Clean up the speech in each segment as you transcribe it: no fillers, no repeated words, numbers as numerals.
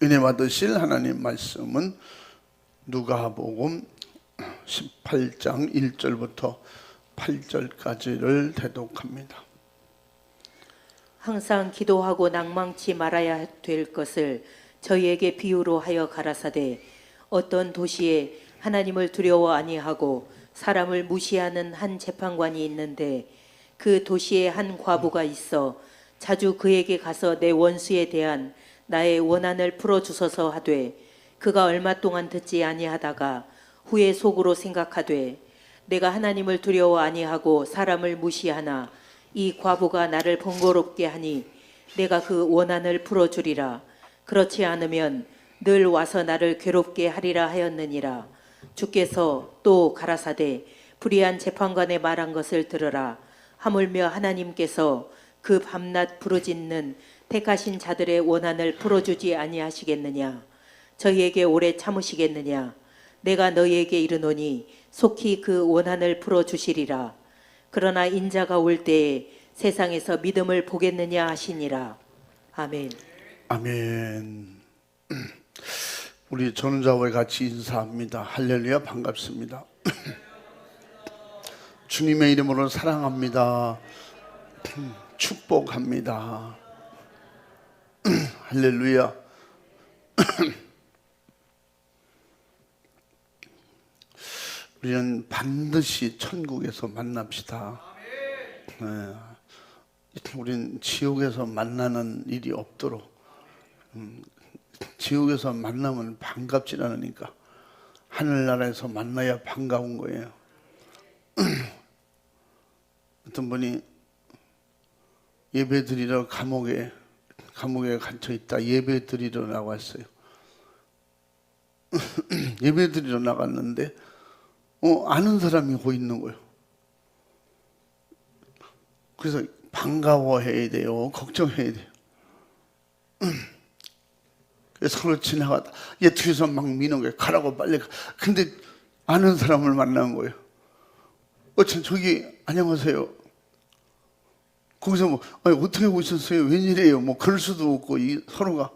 은혜 받으실 하나님 말씀은 누가복음 18장 1절부터 8절까지를 대독합니다. 항상 기도하고 낭망치 말아야 될 것을 저희에게 비유로 하여 가라사대, 어떤 도시에 하나님을 두려워 아니하고 사람을 무시하는 한 재판관이 있는데, 그 도시에 한 과부가 있어 자주 그에게 가서 내 원수에 대한 나의 원한을 풀어주소서 하되, 그가 얼마 동안 듣지 아니하다가 후에 속으로 생각하되, 내가 하나님을 두려워 아니하고 사람을 무시하나 이 과부가 나를 번거롭게 하니 내가 그 원한을 풀어주리라. 그렇지 않으면 늘 와서 나를 괴롭게 하리라 하였느니라. 주께서 또 가라사대, 불의한 재판관의 말한 것을 들으라. 하물며 하나님께서 그 밤낮 부르짖는 택하신 자들의 원한을 풀어주지 아니하시겠느냐? 저희에게 오래 참으시겠느냐? 내가 너희에게 이르노니 속히 그 원한을 풀어주시리라. 그러나 인자가 올 때에 세상에서 믿음을 보겠느냐 하시니라. 아멘. 아멘. 우리 전자와 같이 인사합니다. 할렐루야, 반갑습니다. 주님의 이름으로 사랑합니다. 축복합니다. 할렐루야. 우리는 반드시 천국에서 만납시다. 우린 지옥에서 만나는 일이 없도록, 지옥에서 만나면 반갑지 않으니까 하늘나라에서 만나야 반가운 거예요. 어떤 분이 예배 드리러 감옥에 갇혀 있다 예배 드리러 나왔어요. 예배 드리러 나갔는데 아는 사람이 거 있는 거예요. 그래서 반가워해야 돼요, 걱정해야 돼요. 그래서 서로 지나가다 얘 뒤에서 막 미는 거예요. 가라고, 빨리 가. 근데 아는 사람을 만난 거예요. 저기 안녕하세요. 거기서 어떻게 오셨어요? 웬일이에요? 그럴 수도 없고, 서로가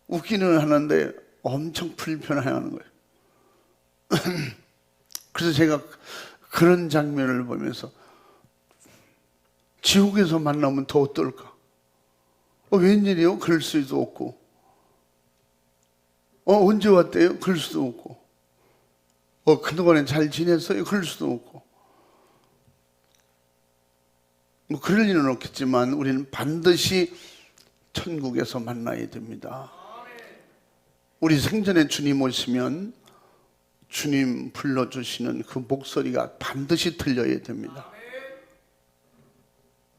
웃기는 하는데 엄청 불편해하는 거예요. 그래서 제가 그런 장면을 보면서 지옥에서 만나면 더 어떨까? 웬일이에요? 그럴 수도 없고, 언제 왔대요? 그럴 수도 없고, 그동안에 잘 지냈어요? 그럴 수도 없고. 그럴 일은 없겠지만 우리는 반드시 천국에서 만나야 됩니다. 우리 생전에 주님 오시면 주님 불러주시는 그 목소리가 반드시 들려야 됩니다.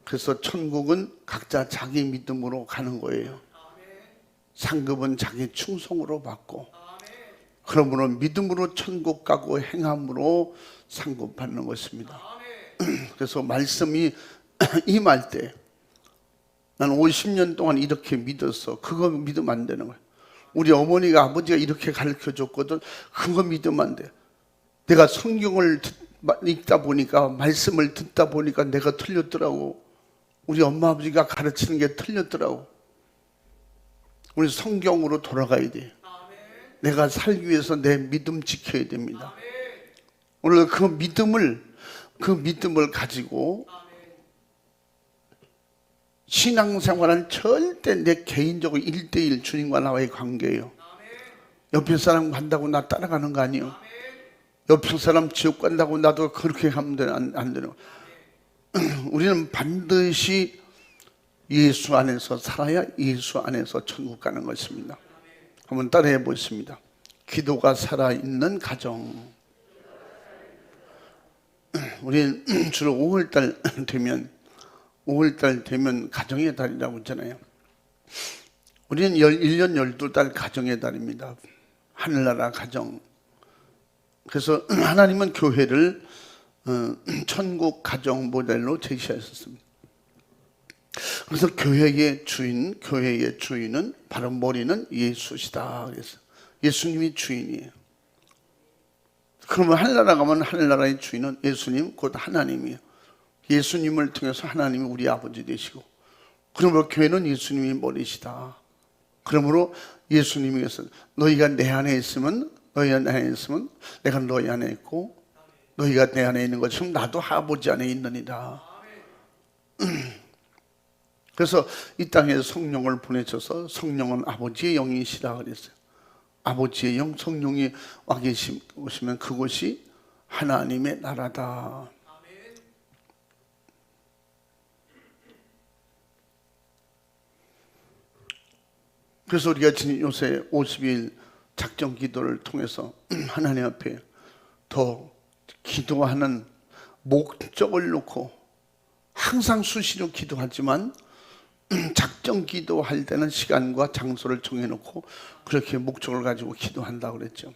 그래서 천국은 각자 자기 믿음으로 가는 거예요. 상급은 자기 충성으로 받고, 그러므로 믿음으로 천국 가고 행함으로 상급 받는 것입니다. 그래서 말씀이 임할 때, 난 50년 동안 이렇게 믿었어, 그거 믿으면 안 되는 거예요. 우리 어머니가 아버지가 이렇게 가르쳐줬거든, 그거 믿으면 안 돼. 내가 성경을 읽다 보니까, 말씀을 듣다 보니까 내가 틀렸더라고. 우리 엄마 아버지가 가르치는 게 틀렸더라고. 우리 성경으로 돌아가야 돼. 내가 살기 위해서 내 믿음 지켜야 됩니다. 오늘 그 믿음을 가지고 신앙생활은 절대 내 개인적으로 1대1 주님과 나와의 관계예요. 옆에 사람 간다고 나 따라가는 거 아니에요. 옆에 사람 지옥 간다고 나도 그렇게 하면 안 되는 거예요. 우리는 반드시 예수 안에서 살아야 예수 안에서 천국 가는 것입니다. 한번 따라해 보겠습니다. 기도가 살아있는 가정. 우리는 주로 5월달 되면 가정의 달이라고 했잖아요. 우리는 1년 12달 가정의 달입니다. 하늘나라 가정. 그래서 하나님은 교회를 천국 가정 모델로 제시하셨습니다. 그래서 교회의 주인은 바로 머리는 예수시다. 그래서 예수님이 주인이에요. 그러면 하늘나라 가면 하늘나라의 주인은 예수님, 곧 하나님이에요. 예수님을 통해서 하나님이 우리 아버지 되시고, 그러므로 교회는 예수님이 머리시다. 그러므로 예수님이 그래서 너희가 내 안에 있으면 내가 너희 안에 있고 너희가 내 안에 있는 것처럼 나도 아버지 안에 있느니라. 그래서 이 땅에 성령을 보내셔서 성령은 아버지의 영이시라 그랬어요. 아버지의 영 성령이 와 계시면 그곳이 하나님의 나라다. 그래서 우리가 요새 50일 작정 기도를 통해서 하나님 앞에 더 기도하는 목적을 놓고 항상 수시로 기도하지만 작정 기도할 때는 시간과 장소를 정해놓고 그렇게 목적을 가지고 기도한다고 그랬죠.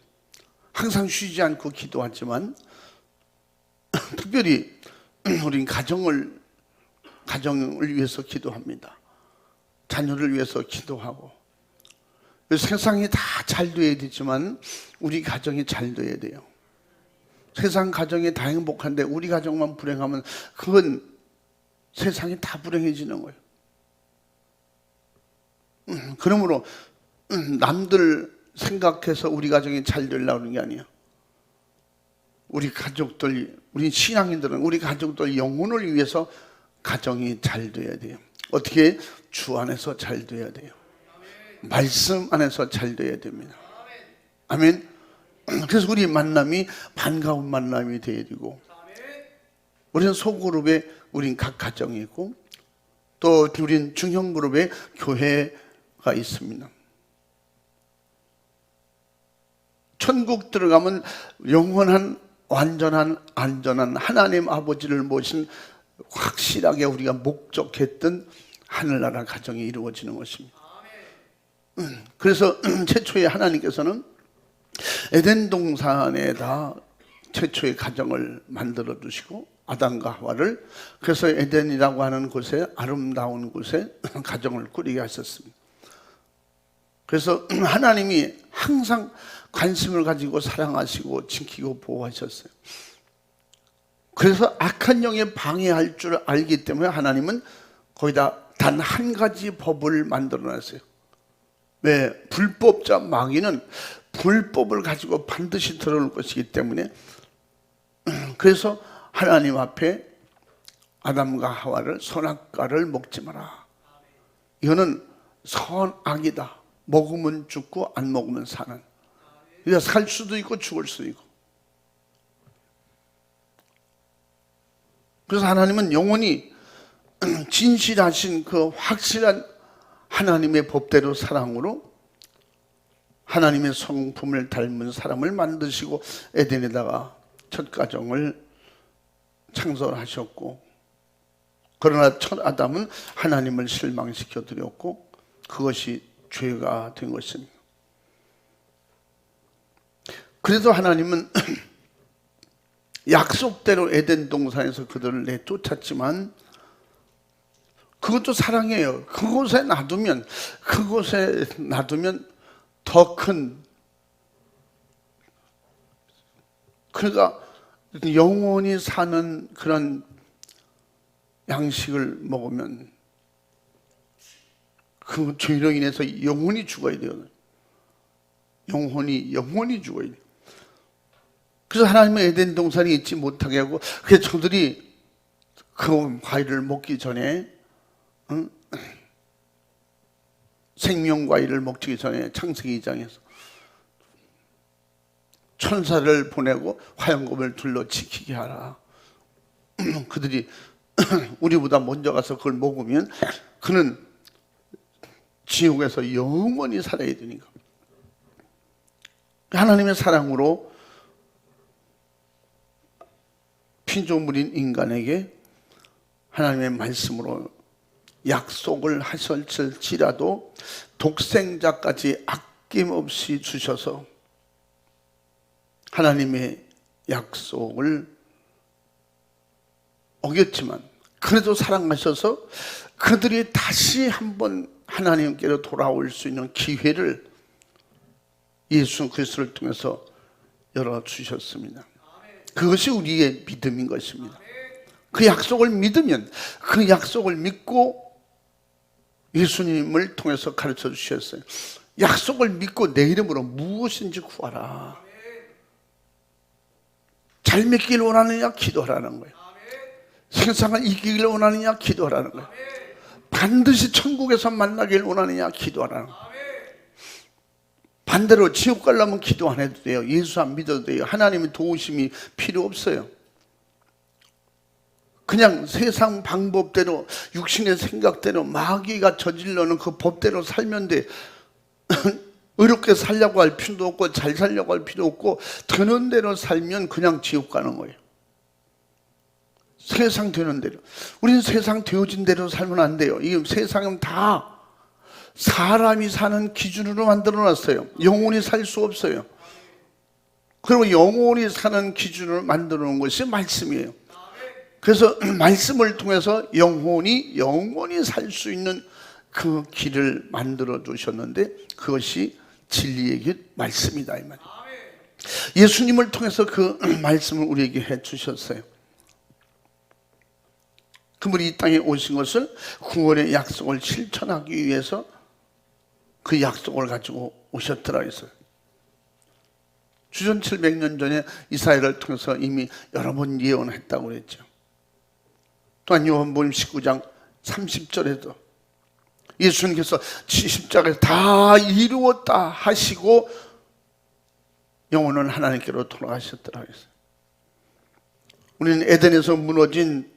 항상 쉬지 않고 기도하지만 특별히 우린 가정을 위해서 기도합니다. 자녀를 위해서 기도하고 세상이 다 잘 돼야 되지만 우리 가정이 잘 돼야 돼요. 세상 가정이 다 행복한데 우리 가정만 불행하면 그건 세상이 다 불행해지는 거예요. 그러므로 남들 생각해서 우리 가정이 잘 되려고 하는 게 아니에요. 우리 가족들, 우리 신앙인들은 우리 가족들 영혼을 위해서 가정이 잘 돼야 돼요. 어떻게? 주 안에서 잘 돼야 돼요. 말씀 안에서 잘 돼야 됩니다. 아멘. 그래서 우리 만남이 반가운 만남이 되어야 되고, 우리는 소그룹에 우린 각 가정이 있고, 또 우린 중형그룹에 교회가 있습니다. 천국 들어가면 영원한 완전한 안전한 하나님 아버지를 모신 확실하게 우리가 목적했던 하늘나라 가정이 이루어지는 것입니다. 그래서 최초에 하나님께서는 에덴 동산에다 최초의 가정을 만들어 두시고 아담과 하와를, 그래서 에덴이라고 하는 곳에, 아름다운 곳에 가정을 꾸리게 하셨습니다. 그래서 하나님이 항상 관심을 가지고 사랑하시고 지키고 보호하셨어요. 그래서 악한 영에 방해할 줄 알기 때문에 하나님은 거기다 단 한 가지 법을 만들어 놨어요. 왜? 불법자 마귀는 불법을 가지고 반드시 들어올 것이기 때문에, 그래서 하나님 앞에 아담과 하와를 선악과를 먹지 마라. 이거는 선악이다. 먹으면 죽고 안 먹으면 사는. 그러니까 살 수도 있고 죽을 수도 있고. 그래서 하나님은 영원히 진실하신 그 확실한 하나님의 법대로 사랑으로 하나님의 성품을 닮은 사람을 만드시고 에덴에다가 첫 가정을 창설하셨고, 그러나 첫 아담은 하나님을 실망시켜 드렸고 그것이 죄가 된 것입니다. 그래서 하나님은 약속대로 에덴 동산에서 그들을 내쫓았지만 그것도 사랑이에요. 그곳에 놔두면 더 큰, 그러니까 영원히 사는 그런 양식을 먹으면 그 죄로 인해서 영원히 죽어야 돼요. 영원히 죽어야 돼요. 그래서 하나님은 에덴 동산이 있지 못하게 하고, 그래서 저들이 그 과일을 먹기 전에, 생명과일을 먹기 전에 창세기 2장에서 천사를 보내고 화영검을 둘러 지키게 하라. 그들이 우리보다 먼저 가서 그걸 먹으면 그는 지옥에서 영원히 살아야 되니까. 하나님의 사랑으로 피조물인 인간에게 하나님의 말씀으로 약속을 하셨을지라도 독생자까지 아낌없이 주셔서 하나님의 약속을 어겼지만 그래도 사랑하셔서 그들이 다시 한번 하나님께로 돌아올 수 있는 기회를 예수 그리스도를 통해서 열어주셨습니다. 그것이 우리의 믿음인 것입니다. 그 약속을 믿으면, 그 약속을 믿고 예수님을 통해서 가르쳐 주셨어요. 약속을 믿고 내 이름으로 무엇인지 구하라. 잘 믿기를 원하느냐? 기도하라는 거예요. 세상을 이기기를 원하느냐? 기도하라는 거예요. 반드시 천국에서 만나기를 원하느냐? 기도하라는 거예요. 반대로 지옥 가려면 기도 안 해도 돼요. 예수 안 믿어도 돼요. 하나님의 도우심이 필요 없어요. 그냥 세상 방법대로 육신의 생각대로 마귀가 저질러는 그 법대로 살면 돼. 의롭게 살려고 할 필요도 없고 잘 살려고 할 필요 없고 되는 대로 살면 그냥 지옥 가는 거예요. 세상 되는 대로. 우리는 세상 되어진 대로 살면 안 돼요. 이 세상은 다 사람이 사는 기준으로 만들어놨어요. 영원히 살 수 없어요. 그리고 영원히 사는 기준을 만들어 놓은 것이 말씀이에요. 그래서 말씀을 통해서 영원히 살 수 있는 그 길을 만들어 두셨는데 그것이 진리의 길 말씀이다 이 말이에요. 예수님을 통해서 그 말씀을 우리에게 해 주셨어요. 그분이 이 땅에 오신 것을 구원의 약속을 실천하기 위해서 그 약속을 가지고 오셨더라 했어요. 주전 700년 전에 이사야를 통해서 이미 여러 번 예언했다고 그랬죠. 또한 요한복음 19장 30절에도 예수님께서 십자가에서 다 이루었다 하시고 영혼은 하나님께로 돌아가셨더라 했어요. 우리는 에덴에서 무너진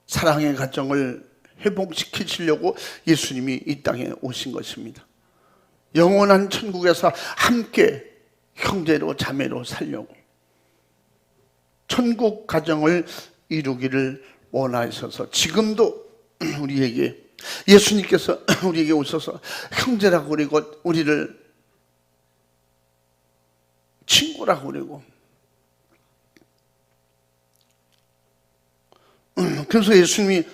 사랑의 가정을 회복시키시려고 예수님이 이 땅에 오신 것입니다. 영원한 천국에서 함께 형제로 자매로 살려고 천국 가정을 이루기를 원하셔서 지금도 우리에게 예수님께서 우리에게 오셔서 형제라고 그리고 우리를 친구라고 그리고 그래서 예수님이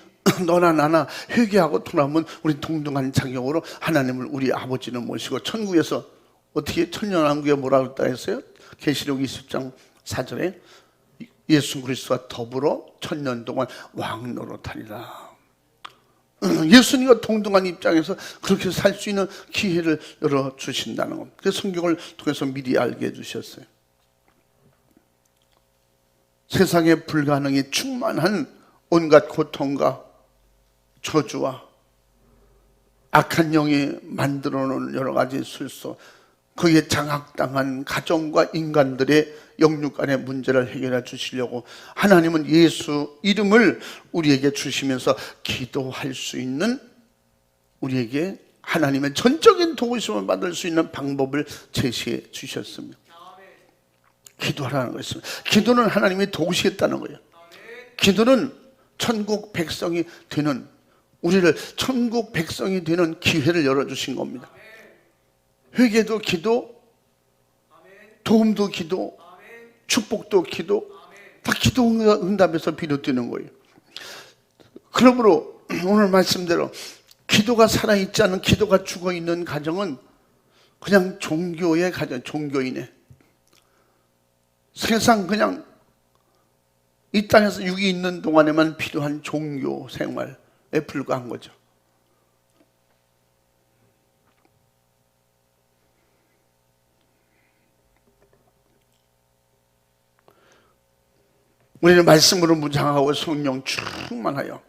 너나 나나 회개하고 돌아오면 우리 동등한 자격으로 하나님을 우리 아버지를 모시고 천국에서 어떻게 천년왕국에 뭐라고 했다 했어요? 계시록 20장 4절에 예수 그리스도와 더불어 천년 동안 왕노릇하리라. 예수님과 동등한 입장에서 그렇게 살 수 있는 기회를 열어주신다는 겁니다. 그 성경을 통해서 미리 알게 해주셨어요. 세상에 불가능이 충만한 온갖 고통과 저주와 악한 영이 만들어 놓은 여러 가지 술소, 거기에 장악당한 가정과 인간들의 영육 간의 문제를 해결해 주시려고 하나님은 예수 이름을 우리에게 주시면서 기도할 수 있는 우리에게 하나님의 전적인 도우심을 받을 수 있는 방법을 제시해 주셨습니다. 기도하라는 것입니다. 기도는 하나님이 도우시겠다는 거예요. 기도는 천국 백성이 되는, 우리를 천국 백성이 되는 기회를 열어주신 겁니다. 회개도 기도, 도움도 기도, 축복도 기도, 다 기도 응답에서 비롯되는 거예요. 그러므로 오늘 말씀대로 기도가 살아있지 않은, 기도가 죽어있는 가정은 그냥 종교의 가정, 종교인의 세상 그냥 이 땅에서 육이 있는 동안에만 필요한 종교 생활에 불과한 거죠. 우리는 말씀으로 무장하고 성령 충만하여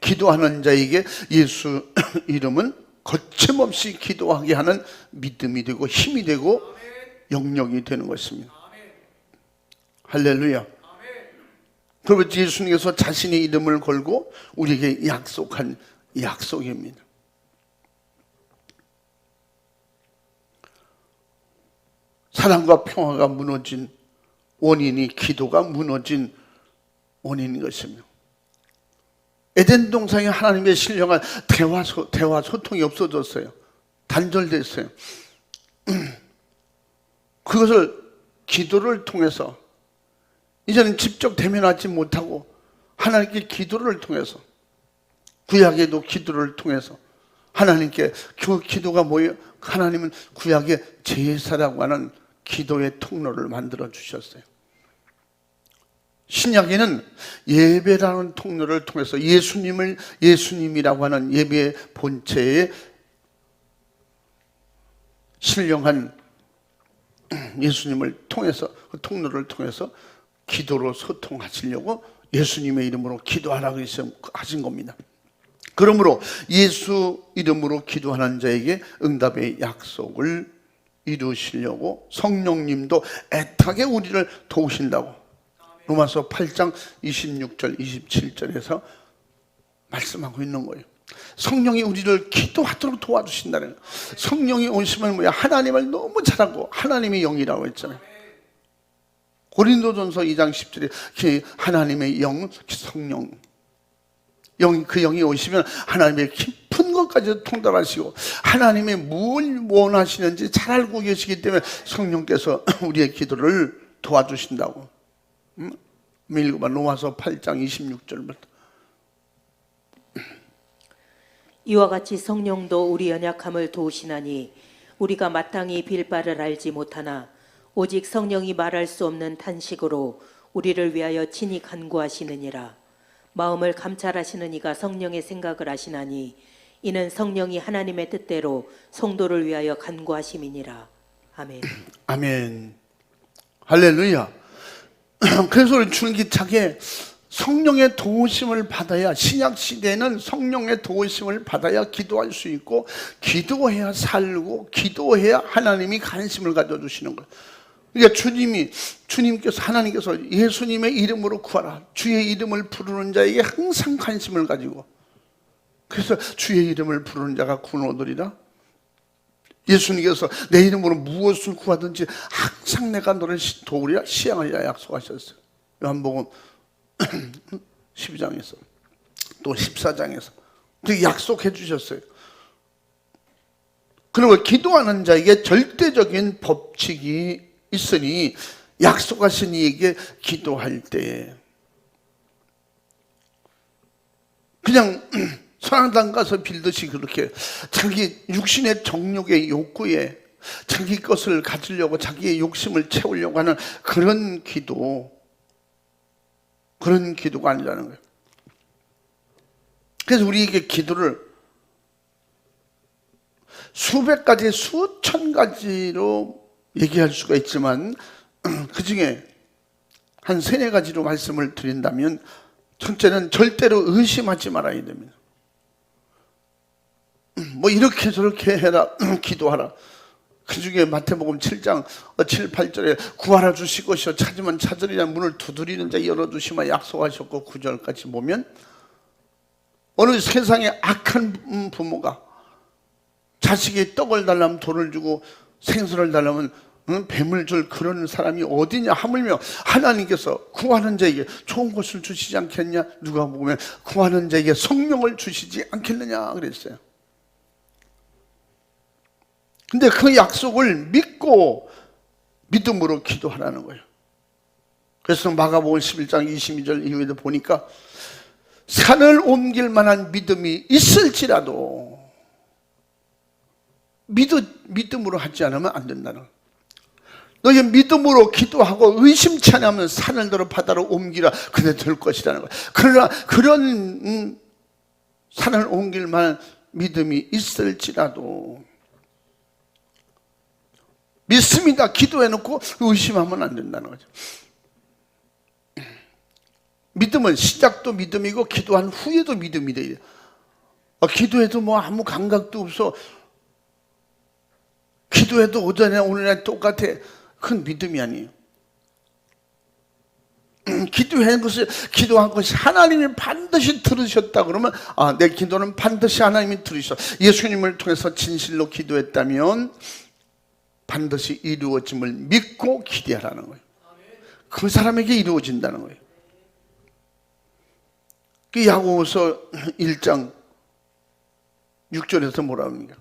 기도하는 자에게 예수 이름은 거침없이 기도하게 하는 믿음이 되고 힘이 되고 영역이 되는 것입니다. 할렐루야. 그리고 예수님께서 자신의 이름을 걸고 우리에게 약속한 약속입니다. 사랑과 평화가 무너진 원인이 기도가 무너진 원인인 것입니다. 에덴 동산에 하나님의 신령한 대화 소통이 없어졌어요. 단절됐어요. 그것을 기도를 통해서 이제는 직접 대면하지 못하고 하나님께 기도를 통해서, 구약에도 기도를 통해서 하나님께, 그 기도가 뭐예요? 하나님은 구약의 제사라고 하는 기도의 통로를 만들어 주셨어요. 신약에는 예배라는 통로를 통해서 예수님이라고 하는 예배의 본체에 신령한 예수님을 통해서, 그 통로를 통해서 기도로 소통하시려고 예수님의 이름으로 기도하라고 하신 겁니다. 그러므로 예수 이름으로 기도하는 자에게 응답의 약속을 이루시려고 성령님도 애타게 우리를 도우신다고 로마서 8장 26절 27절에서 말씀하고 있는 거예요. 성령이 우리를 기도하도록 도와주신다는 거예요. 성령이 오시면 뭐야? 하나님을 너무 잘하고 하나님의 영이라고 했잖아요. 고린도전서 2장 10절에 하나님의 영, 성령, 그 영이 오시면 하나님의 깊은 것까지 통달하시고 하나님의 뭘 원하시는지 잘 알고 계시기 때문에 성령께서 우리의 기도를 도와주신다고. 읽어봐. 로마서 8장 26절부터. 이와 같이 성령도 우리 연약함을 도우시나니 우리가 마땅히 빌 바를 알지 못하나 오직 성령이 말할 수 없는 탄식으로 우리를 위하여 친히 간구하시느니라. 마음을 감찰하시는 이가 성령의 생각을 하시나니 이는 성령이 하나님의 뜻대로 성도를 위하여 간구하심이니라. 아멘. 아멘. 할렐루야. 그래서 우리 줄기차게 성령의 도우심을 받아야, 신약 시대에는 성령의 도우심을 받아야 기도할 수 있고, 기도해야 살고, 기도해야 하나님이 관심을 가져주시는 거예요. 그러니까 주님께서, 하나님께서 예수님의 이름으로 구하라, 주의 이름을 부르는 자에게 항상 관심을 가지고, 그래서 주의 이름을 부르는 자가 구원 얻으리라. 예수님께서 내 이름으로 무엇을 구하든지 항상 내가 너를 도우리라, 시행하리라 약속하셨어요. 요한복음 12장에서 또 14장에서 그 약속해 주셨어요. 그리고 기도하는 자에게 절대적인 법칙이 있으니 약속하신 이에게 기도할 때 그냥 성당당 가서 빌듯이 그렇게 자기 육신의 정욕의 욕구에 자기 것을 가지려고 자기의 욕심을 채우려고 하는 그런 기도가 아니라는 거예요. 그래서 우리에게 기도를 수백 가지, 수천 가지로 얘기할 수가 있지만 그 중에 한 세네 가지로 말씀을 드린다면, 첫째는 절대로 의심하지 말아야 됩니다. 뭐 이렇게 저렇게 해라, 기도하라. 그 중에 마태복음 7장 7, 8절에 구하라 주실 것이요 찾으면 찾으리라, 문을 두드리는 자 열어주시마 약속하셨고, 9절까지 보면 어느 세상에 악한 부모가 자식이 떡을 달라면 돈을 주고 생선을 달라면 뱀을 줄 그런 사람이 어디냐 하물며 하나님께서 구하는 자에게 좋은 것을 주시지 않겠냐, 누가 보면 구하는 자에게 성령을 주시지 않겠느냐 그랬어요. 근데 그 약속을 믿고 믿음으로 기도하라는 거예요. 그래서 마가복음 11장 22절 이후에도 보니까 산을 옮길 만한 믿음이 있을지라도 믿음으로 하지 않으면 안 된다는 거예요. 너희 믿음으로 기도하고 의심치 않으면 산을 들어 바다로 옮기라, 그래 될 것이라는 거예요. 그러나 그런 산을 옮길 만한 믿음이 있을지라도 믿습니다 기도해놓고 의심하면 안 된다는 거죠. 믿음은 시작도 믿음이고 기도한 후에도 믿음이 돼요. 기도해도 뭐 아무 감각도 없어, 기도해도 오전에 오늘날 똑같아, 그건 믿음이 아니에요. 기도한 것이 하나님이 반드시 들으셨다 그러면 내 기도는 반드시 하나님이 들으셔. 예수님을 통해서 진실로 기도했다면 반드시 이루어짐을 믿고 기대하라는 거예요. 그 사람에게 이루어진다는 거예요. 그 야고보서 1장 6절에서 뭐라 합니까?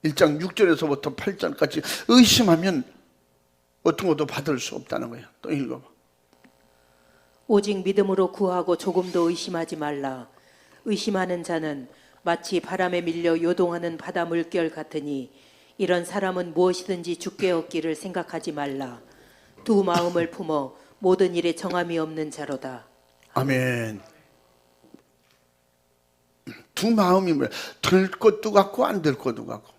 1장 6절에서부터 8절까지 의심하면 어떤 것도 받을 수 없다는 거예요. 또 읽어봐. 오직 믿음으로 구하고 조금도 의심하지 말라. 의심하는 자는 마치 바람에 밀려 요동하는 바다 물결 같으니 이런 사람은 무엇이든지 주께 얻기를 생각하지 말라. 두 마음을 품어 모든 일에 정함이 없는 자로다. 아멘. 두 마음이 뭐야? 될 것도 같고 안 될 것도 같고.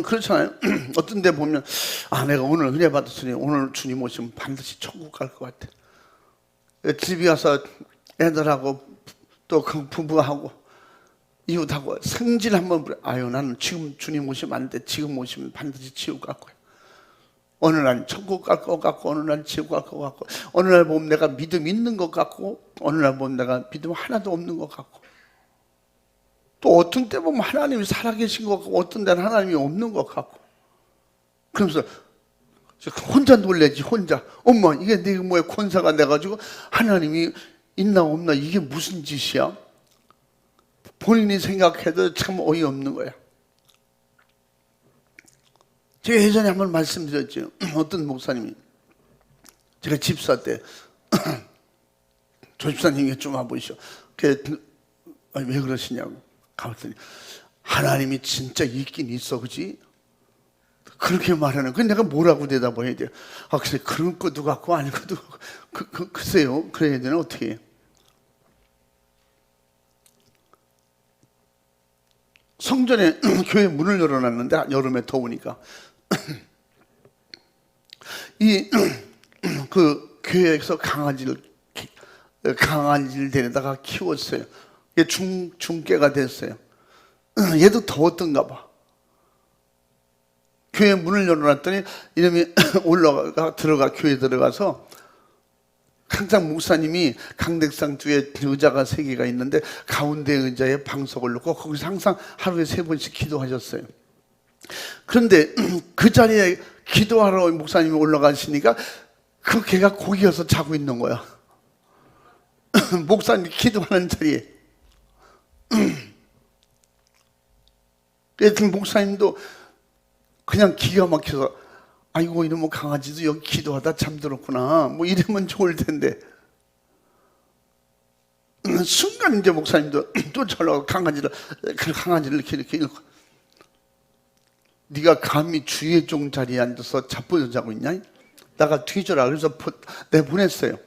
그렇잖아요. 어떤 데 보면 내가 오늘 은혜 받았으니 오늘 주님 오시면 반드시 천국 갈 것 같아. 집에 와서 애들하고 또 그 부부하고 이웃하고 성질 한번 부려. 나는 지금 주님 오시면 안 돼. 지금 오시면 반드시 지옥 갈 거야. 어느 날 천국 갈 것 같고 어느 날 지옥 갈 것 같고 어느 날 보면 내가 믿음 있는 것 같고 어느 날 보면 내가 믿음 하나도 없는 것 같고 또 어떤 때 보면 하나님이 살아계신 것 같고 어떤 때는 하나님이 없는 것 같고 그러면서 혼자 놀래지 혼자. 엄마 이게 내가 뭐야 권사가 돼가지고 하나님이 있나 없나 이게 무슨 짓이야? 본인이 생각해도 참 어이없는 거야. 제가 예전에 한번 말씀드렸죠. 어떤 목사님이 제가 집사 때 조 집사님이 좀 와보시오. 왜 그러시냐고 가봤더니 하나님이 진짜 있긴 있어, 그지? 그렇게 말하는. 그 내가 뭐라고 대답을 해야 돼요? 글쎄 그런 것도 같고 아닌 것도 같고. 글쎄요. 그래야 되나 어떻게 해요? 성전에 교회 문을 열어놨는데 여름에 더우니까 그 교회에서 강아지를 데려다가 키웠어요. 얘 중개가 됐어요. 얘도 더웠던가 봐. 교회 문을 열어놨더니 이놈이 들어가 교회 들어가서 항상 목사님이 강대상 뒤에 의자가 3개가 있는데 가운데 의자에 방석을 놓고 거기서 항상 하루에 3번씩 기도하셨어요. 그런데 그 자리에 기도하러 목사님이 올라가시니까 그 개가 거기서 자고 있는 거야. 목사님이 기도하는 자리에. 그래서 목사님도 그냥 기가 막혀서 아이고 이놈의 강아지도 여기 기도하다 잠들었구나 뭐 이러면 좋을 텐데 순간 이제 목사님도 쫓아올라가 강아지를 이렇게 읽고 네가 감히 주의 종 자리에 앉아서 자빠져 자고 있냐? 나가 뒤져라. 그래서 내보냈어요.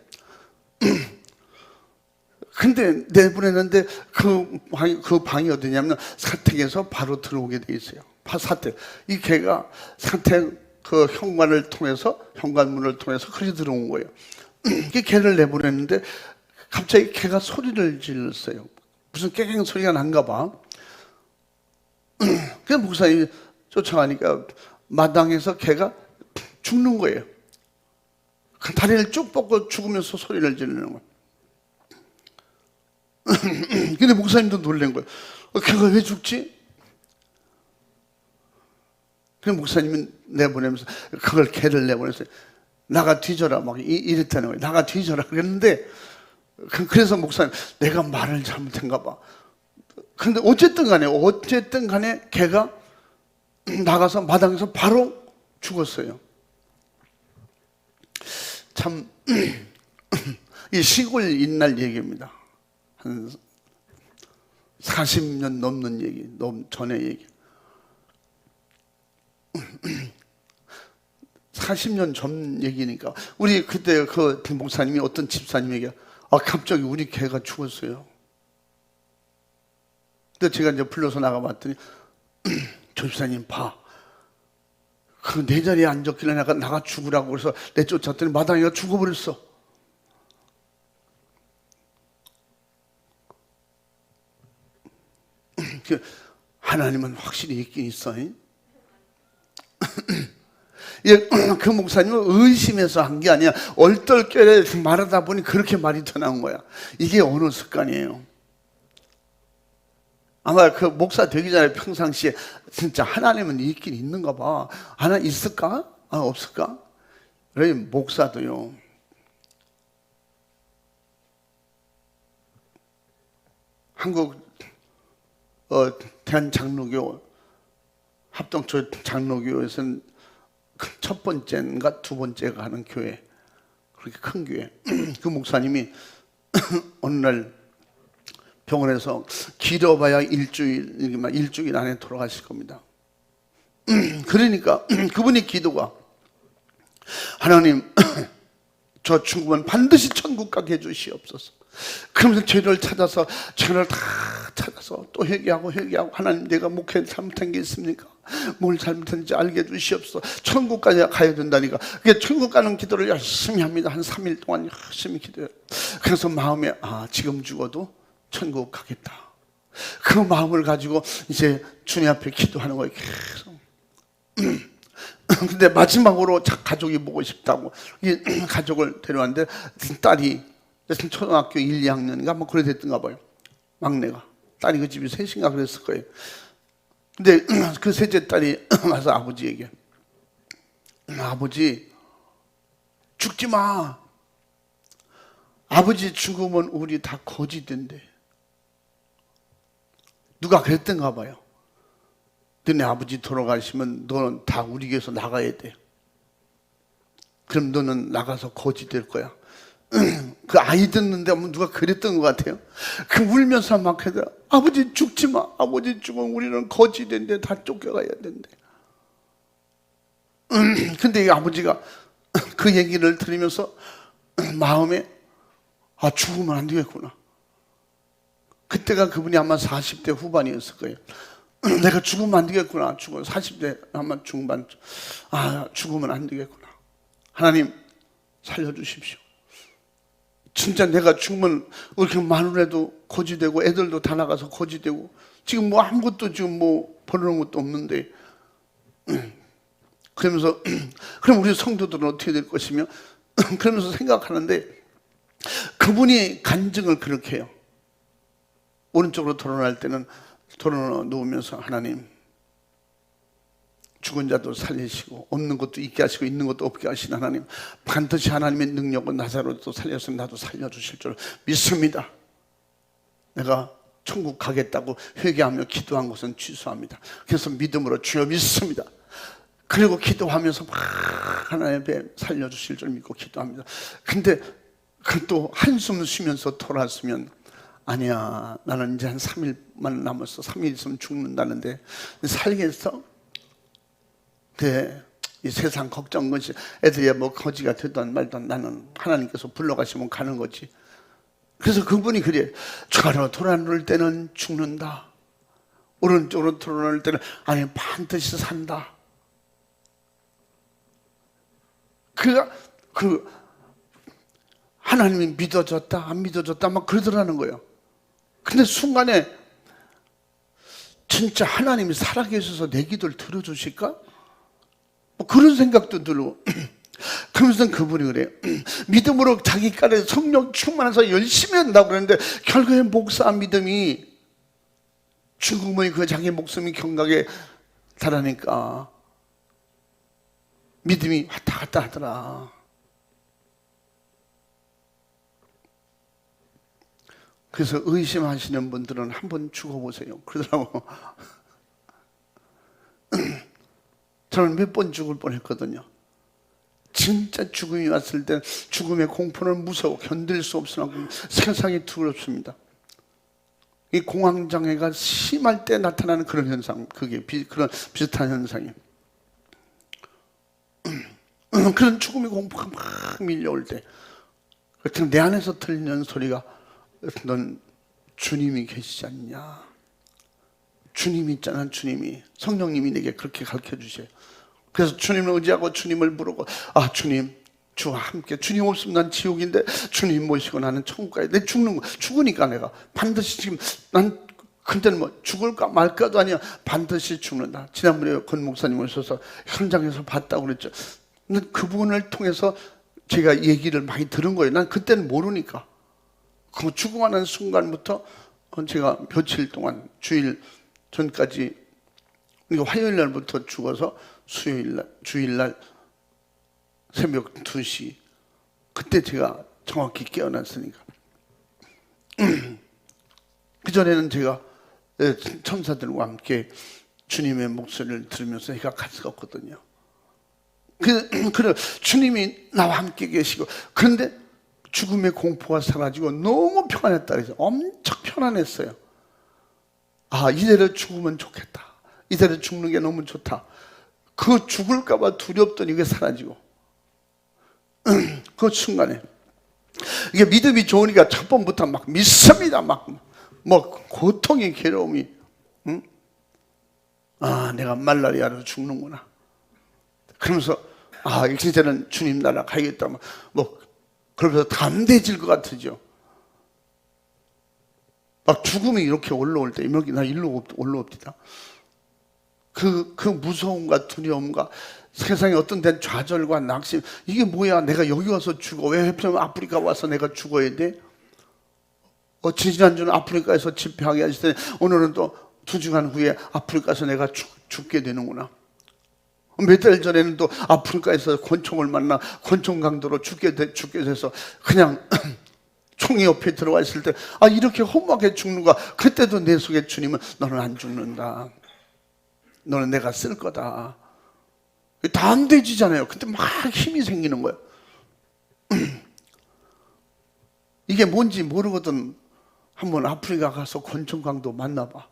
근데 내보냈는데 그 방이 어디냐면 사택에서 바로 들어오게 돼 있어요. 사택. 이 개가 사택 그 현관문을 통해서 그렇게 들어온 거예요. 이 개를 내보냈는데 갑자기 개가 소리를 질렀어요. 무슨 깨갱 소리가 난가 봐. 그래서 목사님이 쫓아가니까 마당에서 개가 죽는 거예요. 다리를 쭉 뻗고 죽으면서 소리를 지르는 거예요. 근데 목사님도 놀란 거예요. 걔가 왜 죽지? 그래서 목사님이 내보내면서 그걸 개를 내보냈어요. 나가 뒤져라 막 이랬다는 거예요. 나가 뒤져라 그랬는데 그래서 목사님 내가 말을 잘못한가 봐. 근데 어쨌든 간에 개가 나가서 마당에서 바로 죽었어요. 참 이 시골 옛날 얘기입니다. 한 40년 넘는 얘기, 전의 얘기. 40년 전 얘기니까 우리 그때 그 목사님이 어떤 집사님에게 갑자기 우리 개가 죽었어요. 근데 제가 이제 불러서 나가봤더니 조 집사님 봐. 그 내 자리에 앉았길래 나가 죽으라고 그래서 내쫓았더니 마당에가 죽어버렸어. 하나님은 확실히 있긴 있어. 그 목사님은 의심해서 한 게 아니야. 얼떨결에 말하다 보니 그렇게 말이 더 나온 거야. 이게 어느 습관이에요. 아마 그 목사 되기 전에 평상시에 진짜 하나님은 있긴 있는가 봐. 하나 있을까? 없을까? 그래 목사도요. 한국 대한장로교 합동초 장로교에서는 첫 번째인가 두 번째가 하는 교회, 그렇게 큰 교회. 그 목사님이 어느 날 병원에서 길어봐야 일주일 안에 돌아가실 겁니다. 그러니까 그분의 기도가 하나님 저 죽으면 반드시 천국 가게 해주시옵소서. 그러면서 죄를 찾아서 죄를 다 찾아서 또 회개하고 하나님 내가 목회 잘못한 게 있습니까? 뭘 잘못했는지 알게 해주시옵소서. 천국까지 가야 된다니까. 그게 천국 가는 기도를 열심히 합니다. 한 3일 동안 열심히 기도해요. 그래서 마음에 지금 죽어도 천국 가겠다. 그 마음을 가지고 이제 주님 앞에 기도하는 거예요. 계속. 근데 마지막으로 가족이 보고 싶다고 이 가족을 데려왔는데 딸이 초등학교 1, 2학년인가 뭐 그래 됐던가 봐요. 막내가. 딸이 그 집이 셋인가 그랬을 거예요. 근데 그 셋째 딸이 와서 아버지에게 아버지 죽지 마. 아버지 죽으면 우리 다 거지 된대. 누가 그랬던가 봐요. 너네 아버지 돌아가시면 너는 다 우리 교회에서 나가야 돼. 그럼 너는 나가서 거지 될 거야. 그 아이 듣는데 누가 그랬던 것 같아요. 그 울면서 막 하더라. 아버지 죽지 마. 아버지 죽으면 우리는 거지 된대. 다 쫓겨가야 된대. 근데 이 아버지가 그 얘기를 들으면서 마음에 죽으면 안 되겠구나. 그때가 그분이 아마 40대 후반이었을 거예요. 내가 죽으면 안 되겠구나. 40대 아마 중반. 죽으면 안 되겠구나. 하나님 살려주십시오. 진짜 내가 죽으면 이렇게 마누라도 거지되고 애들도 다 나가서 거지되고 지금 뭐 아무것도 지금 뭐 벌어놓은 것도 없는데 그러면서 그럼 우리 성도들은 어떻게 될 것이며 그러면서 생각하는데 그분이 간증을 그렇게 해요. 오른쪽으로 돌아갈 때는 돌아누워 누우면서 하나님 죽은 자도 살리시고 없는 것도 있게 하시고 있는 것도 없게 하신 하나님 반드시 하나님의 능력은 나사로도 살려서 나도 살려주실 줄 믿습니다. 내가 천국 가겠다고 회개하며 기도한 것은 취소합니다. 그래서 믿음으로 주여 믿습니다. 그리고 기도하면서 막 하나님 앞에 살려주실 줄 믿고 기도합니다. 근데 그 또 한숨 쉬면서 돌아왔으면 아니야 나는 이제 한 3일만 남았어. 3일 있으면 죽는다는데 살겠어? 이 세상 걱정 것이 애들이 뭐 거지가 되든 말든 나는 하나님께서 불러가시면 가는 거지. 그래서 그분이 그래. 좌로 돌아누울 때는 죽는다. 오른쪽으로 돌아누울 때는 아니 반드시 산다. 그 하나님이 믿어졌다 안 믿어졌다 막 그러더라는 거예요. 근데 순간에 진짜 하나님이 살아계셔서 내 기도를 들어주실까? 뭐 그런 생각도 들고 그러면서 그분이 그래요. 믿음으로 자기 깔에 성령 충만해서 열심히 한다고 그러는데 결국에 목사 믿음이 죽음의 그 자기 목숨이 경각에 달하니까 믿음이 왔다 갔다 하더라. 그래서 의심하시는 분들은 한번 죽어보세요. 그러더라고. 저는 몇 번 죽을 뻔했거든요. 진짜 죽음이 왔을 때 죽음의 공포는 무서워 견딜 수 없으나 세상이 두렵습니다. 이 공황장애가 심할 때 나타나는 그런 현상, 그게 그런 비슷한 현상이에요. 그런 죽음의 공포가 막 밀려올 때 내 안에서 들리는 소리가 넌 주님이 계시지 않냐? 주님이 있잖아. 주님이 성령님이 내게 그렇게 가르쳐 주세요. 그래서 주님을 의지하고 주님을 부르고 주님 주와 함께 주님 없으면 난 지옥인데 주님 모시고 나는 천국 가야 돼. 죽으니까 내가 반드시 지금 난 그때는 뭐 죽을까 말까도 아니야. 반드시 죽는다. 지난번에 권 목사님 오셔서 현장에서 봤다고 그랬죠. 근데 그분을 통해서 제가 얘기를 많이 들은 거예요. 난 그때는 모르니까. 그 죽음하는 순간부터 제가 며칠 동안 주일 전까지 화요일 날부터 죽어서 주일날 새벽 2시 그때 제가 정확히 깨어났으니까 그전에는 제가 천사들과 함께 주님의 목소리를 들으면서 해가 갔었거든요. 그래 주님이 나와 함께 계시고 그런데 죽음의 공포가 사라지고 너무 평안했다 그래서 엄청 편안했어요. 이대로 죽으면 좋겠다. 이대로 죽는 게 너무 좋다. 그 죽을까 봐 두렵더니 이게 사라지고 그 순간에 이게 믿음이 좋으니까 첫 번부터 막 믿습니다. 막 뭐 고통의 괴로움이, 응? 아, 내가 말라리아로 죽는구나. 그러면서 아, 이제는 주님 나라 가야겠다. 뭐 그러면서 담대해질 것 같으죠. 막 죽음이 이렇게 올라올 때, 여기 나 일로 올라옵니다. 그 무서움과 두려움과 세상에 어떤 데는 좌절과 낙심, 이게 뭐야, 내가 여기 와서 죽어, 왜 하필 아프리카 와서 내가 죽어야 돼? 지난주는 아프리카에서 집회하게 하실 때 오늘은 또 2주간 후에 아프리카에서 내가 죽게 되는구나. 몇 달 전에는 또 아프리카에서 권총을 만나 권총 강도로 죽게 돼서 그냥 총이 옆에 들어와 있을 때, 아, 이렇게 험하게 죽는가. 그때도 내 속에 주님은 너는 안 죽는다, 너는 내가 쓸 거다. 담대해지잖아요. 그때 막 힘이 생기는 거예요. 이게 뭔지 모르거든. 한번 아프리카 가서 권총 강도 만나봐,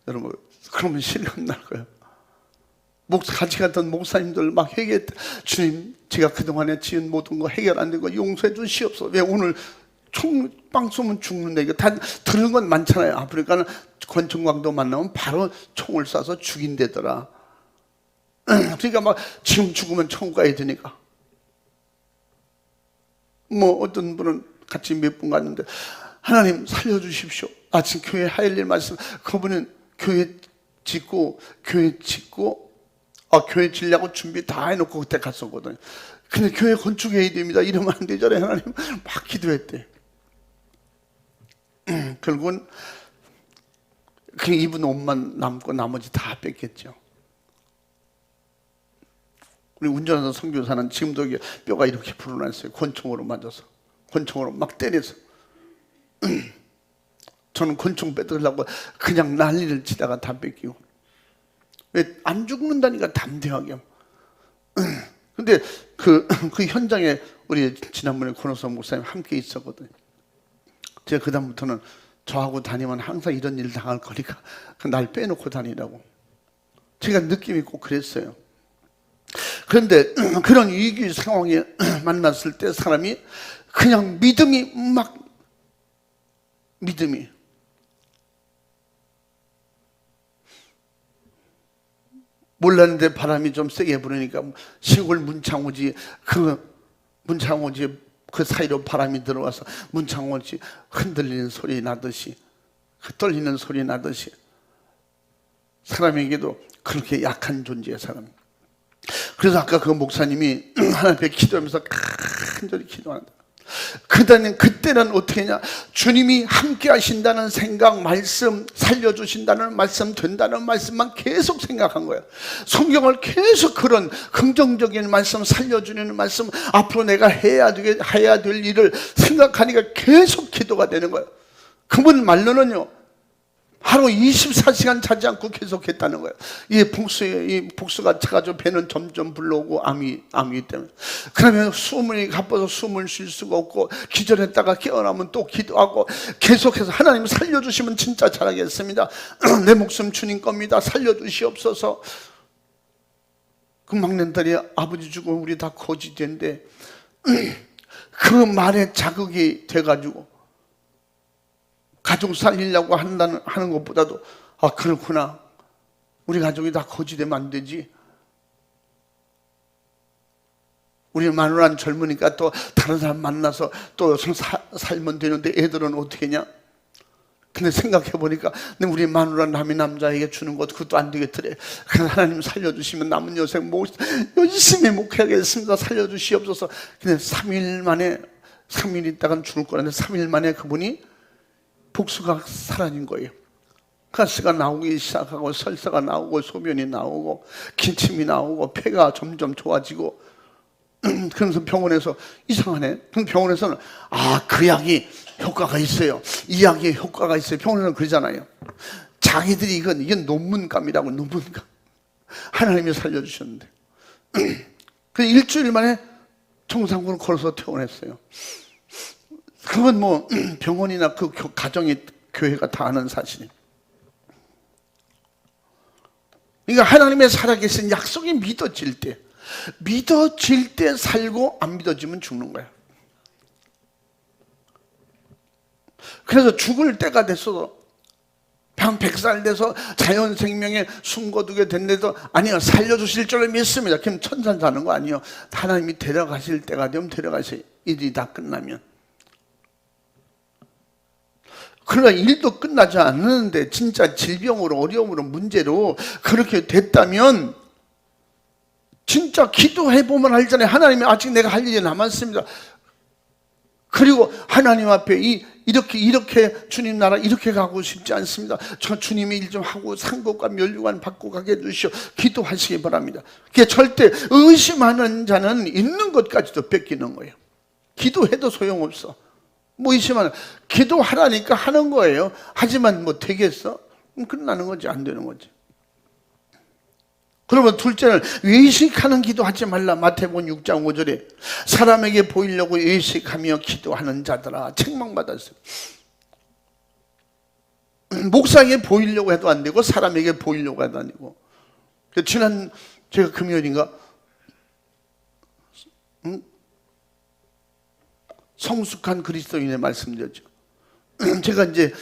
여러분. 그러면 실감 날 거예요. 같이 갔던 목사님들 막 회개했다. 주님, 제가 그동안에 지은 모든 거 해결 안 된 거 용서해 주시옵소서. 왜 오늘 총빵 쏘면 죽는데, 이거 다 들은 건 많잖아요. 아프리카는 권총광도 만나면 바로 총을 쏴서 죽인대더라. 그러니까 막 지금 죽으면 천국 가야 되니까. 뭐 어떤 분은 같이 몇 분 갔는데, 하나님 살려주십시오. 지금 교회 하일일 말씀. 그분은 교회 짓고 교회 지려고 준비 다 해놓고 그때 갔었거든요. 근데 교회 건축해야 됩니다, 이러면 안 되잖아요. 하나님 막 기도했대. 결국은 그 입은 옷만 남고 나머지 다 뺐겠죠. 우리 운전하는 선교사는 지금도 뼈가 이렇게 불어났어요. 권총으로 맞아서, 권총으로 막 때려서. 저는 권총 뺏으려고 그냥 난리를 치다가 다 뺏기고. 왜 안 죽는다니까, 담대하게. 근데 그 현장에 우리 지난번에 권호성 목사님 함께 있었거든요. 제가 그다음부터는 저하고 다니면 항상 이런 일 당할 거니까 날 빼놓고 다니라고. 제가 느낌이 꼭 그랬어요. 그런데 그런 위기 상황에 만났을 때 사람이 그냥 믿음이 몰랐는데 바람이 좀 세게 부르니까 시골 문창호지 그 사이로 바람이 들어와서 문창호지 흔들리는 소리 나듯이, 떨리는 소리 나듯이 사람에게도 그렇게 약한 존재의 사람. 그래서 아까 그 목사님이 하나님 앞에 기도하면서 간절히 기도한다. 그때는 어떻게 했냐, 주님이 함께 하신다는 생각, 말씀, 살려주신다는 말씀, 된다는 말씀만 계속 생각한 거예요. 성경을 계속 그런 긍정적인 말씀, 살려주는 말씀, 앞으로 내가 해야 될 일을 생각하니까 계속 기도가 되는 거예요. 그분 말로는요, 하루 24시간 자지 않고 계속했다는 거예요. 이 복수가 차가지고 배는 점점 불러오고 암이기 때문에. 그러면 숨이 가빠서 숨을 쉴 수가 없고, 기절했다가 깨어나면 또 기도하고 계속해서 하나님 살려주시면 진짜 잘하겠습니다. 내 목숨 주님 겁니다. 살려주시옵소서. 그 막내딸이 아버지 죽고 우리 다 거지된데 그 말에 자극이 돼가지고 가족 살리려고 하는 것보다도, 그렇구나, 우리 가족이 다 거지되면 안 되지. 우리 마누라는 젊으니까 또 다른 사람 만나서 또 살면 되는데 애들은 어떻게 하냐. 근데 생각해보니까 우리 마누라 남의 남자에게 주는 것, 그것도 안 되겠더래. 그래서 하나님 살려주시면 남은 여생 열심히 목회하겠습니다. 살려주시옵소서. 근데 3일 있다간 죽을 거라는데 3일 만에 그분이 복수가 사라진 거예요. 가스가 나오기 시작하고, 설사가 나오고, 소변이 나오고, 기침이 나오고, 폐가 점점 좋아지고. 그래서 병원에서 이상하네. 그럼 병원에서는 그 약이 효과가 있어요, 이 약이 효과가 있어요. 병원에서는 그러잖아요. 자기들이 이건 논문감이라고. 논문감. 하나님이 살려주셨는데. 그 일주일 만에 정상으로 걸어서 퇴원했어요. 그건 뭐 병원이나 그 가정이, 교회가 다 아는 사실이에요. 그러니까 하나님의 살아계신 약속이 믿어질 때, 믿어질 때 살고 안 믿어지면 죽는 거야. 그래서 죽을 때가 됐어도 방 100살 돼서 자연 생명에 숨거두게 된데도 아니요, 살려주실 줄을 믿습니다. 그럼 천산 사는 거 아니에요. 하나님이 데려가실 때가 되면 데려가세요. 일이 다 끝나면. 그러나 일도 끝나지 않는데 진짜 질병으로 어려움으로 문제로 그렇게 됐다면 진짜 기도해보면 알잖아요. 하나님이 아직 내가 할 일이 남았습니다. 그리고 하나님 앞에 이렇게 주님 나라 이렇게 가고 싶지 않습니다. 저 주님의 일 좀 하고 상급과 면류관 받고 가게 해주시오. 기도하시기 바랍니다. 그게 절대 의심하는 자는 있는 것까지도 뺏기는 거예요. 기도해도 소용없어. 뭐 의심하는, 기도하라니까 하는 거예요. 하지만 뭐 되겠어? 끝나는 거지, 안 되는 거지. 그러면 둘째는 외식하는 기도하지 말라. 마태복음 6장 5절에 사람에게 보이려고 외식하며 기도하는 자들아 책망받았어요. 목사에게 보이려고 해도 안 되고 사람에게 보이려고 해도 안 되고. 지난 제가 금요일인가 성숙한 그리스도인의 말씀드렸죠. 제가 이제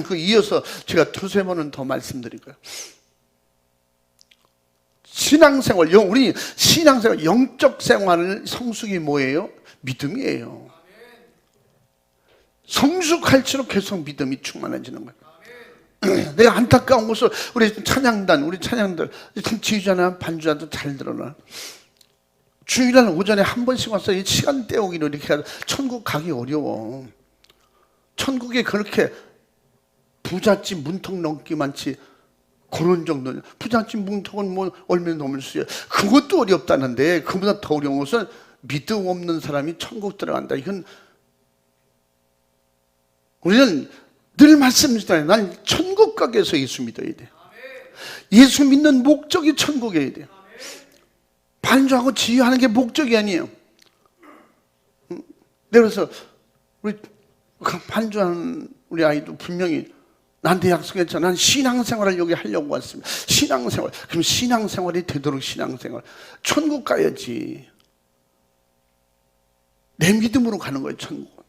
그 이어서 제가 두세 번은 더 말씀드릴 거예요. 신앙생활, 우리 신앙생활, 영적 생활을 성숙이 뭐예요? 믿음이에요. 성숙할수록 계속 믿음이 충만해지는 거예요. 내가 안타까운 것을 우리 찬양들 지휘자나 반주자도 잘 들어라. 주일날 오전에 한 번씩 와서 이 시간 때우기로 이렇게 해서 천국 가기 어려워. 천국에 그렇게 부잣집 문턱 넘기 많지. 그런 정도는 부잣집 문턱은 뭐 얼마나 넘을 수 있어요. 그것도 어렵다는데 그보다 더 어려운 것은 믿음 없는 사람이 천국 들어간다. 이건 우리는 늘 말씀드리잖아요. 난 천국 가기 위해서 예수 믿어야 돼. 예수 믿는 목적이 천국이어야 돼요. 반주하고 지휘하는 게 목적이 아니에요. 그래서 우리 반주하는 우리 아이도 분명히 나한테 약속했잖아. 난 신앙생활을 여기 하려고 왔습니다. 신앙생활. 그럼 신앙생활이 되도록 신앙생활. 천국 가야지. 내 믿음으로 가는 거예요, 천국.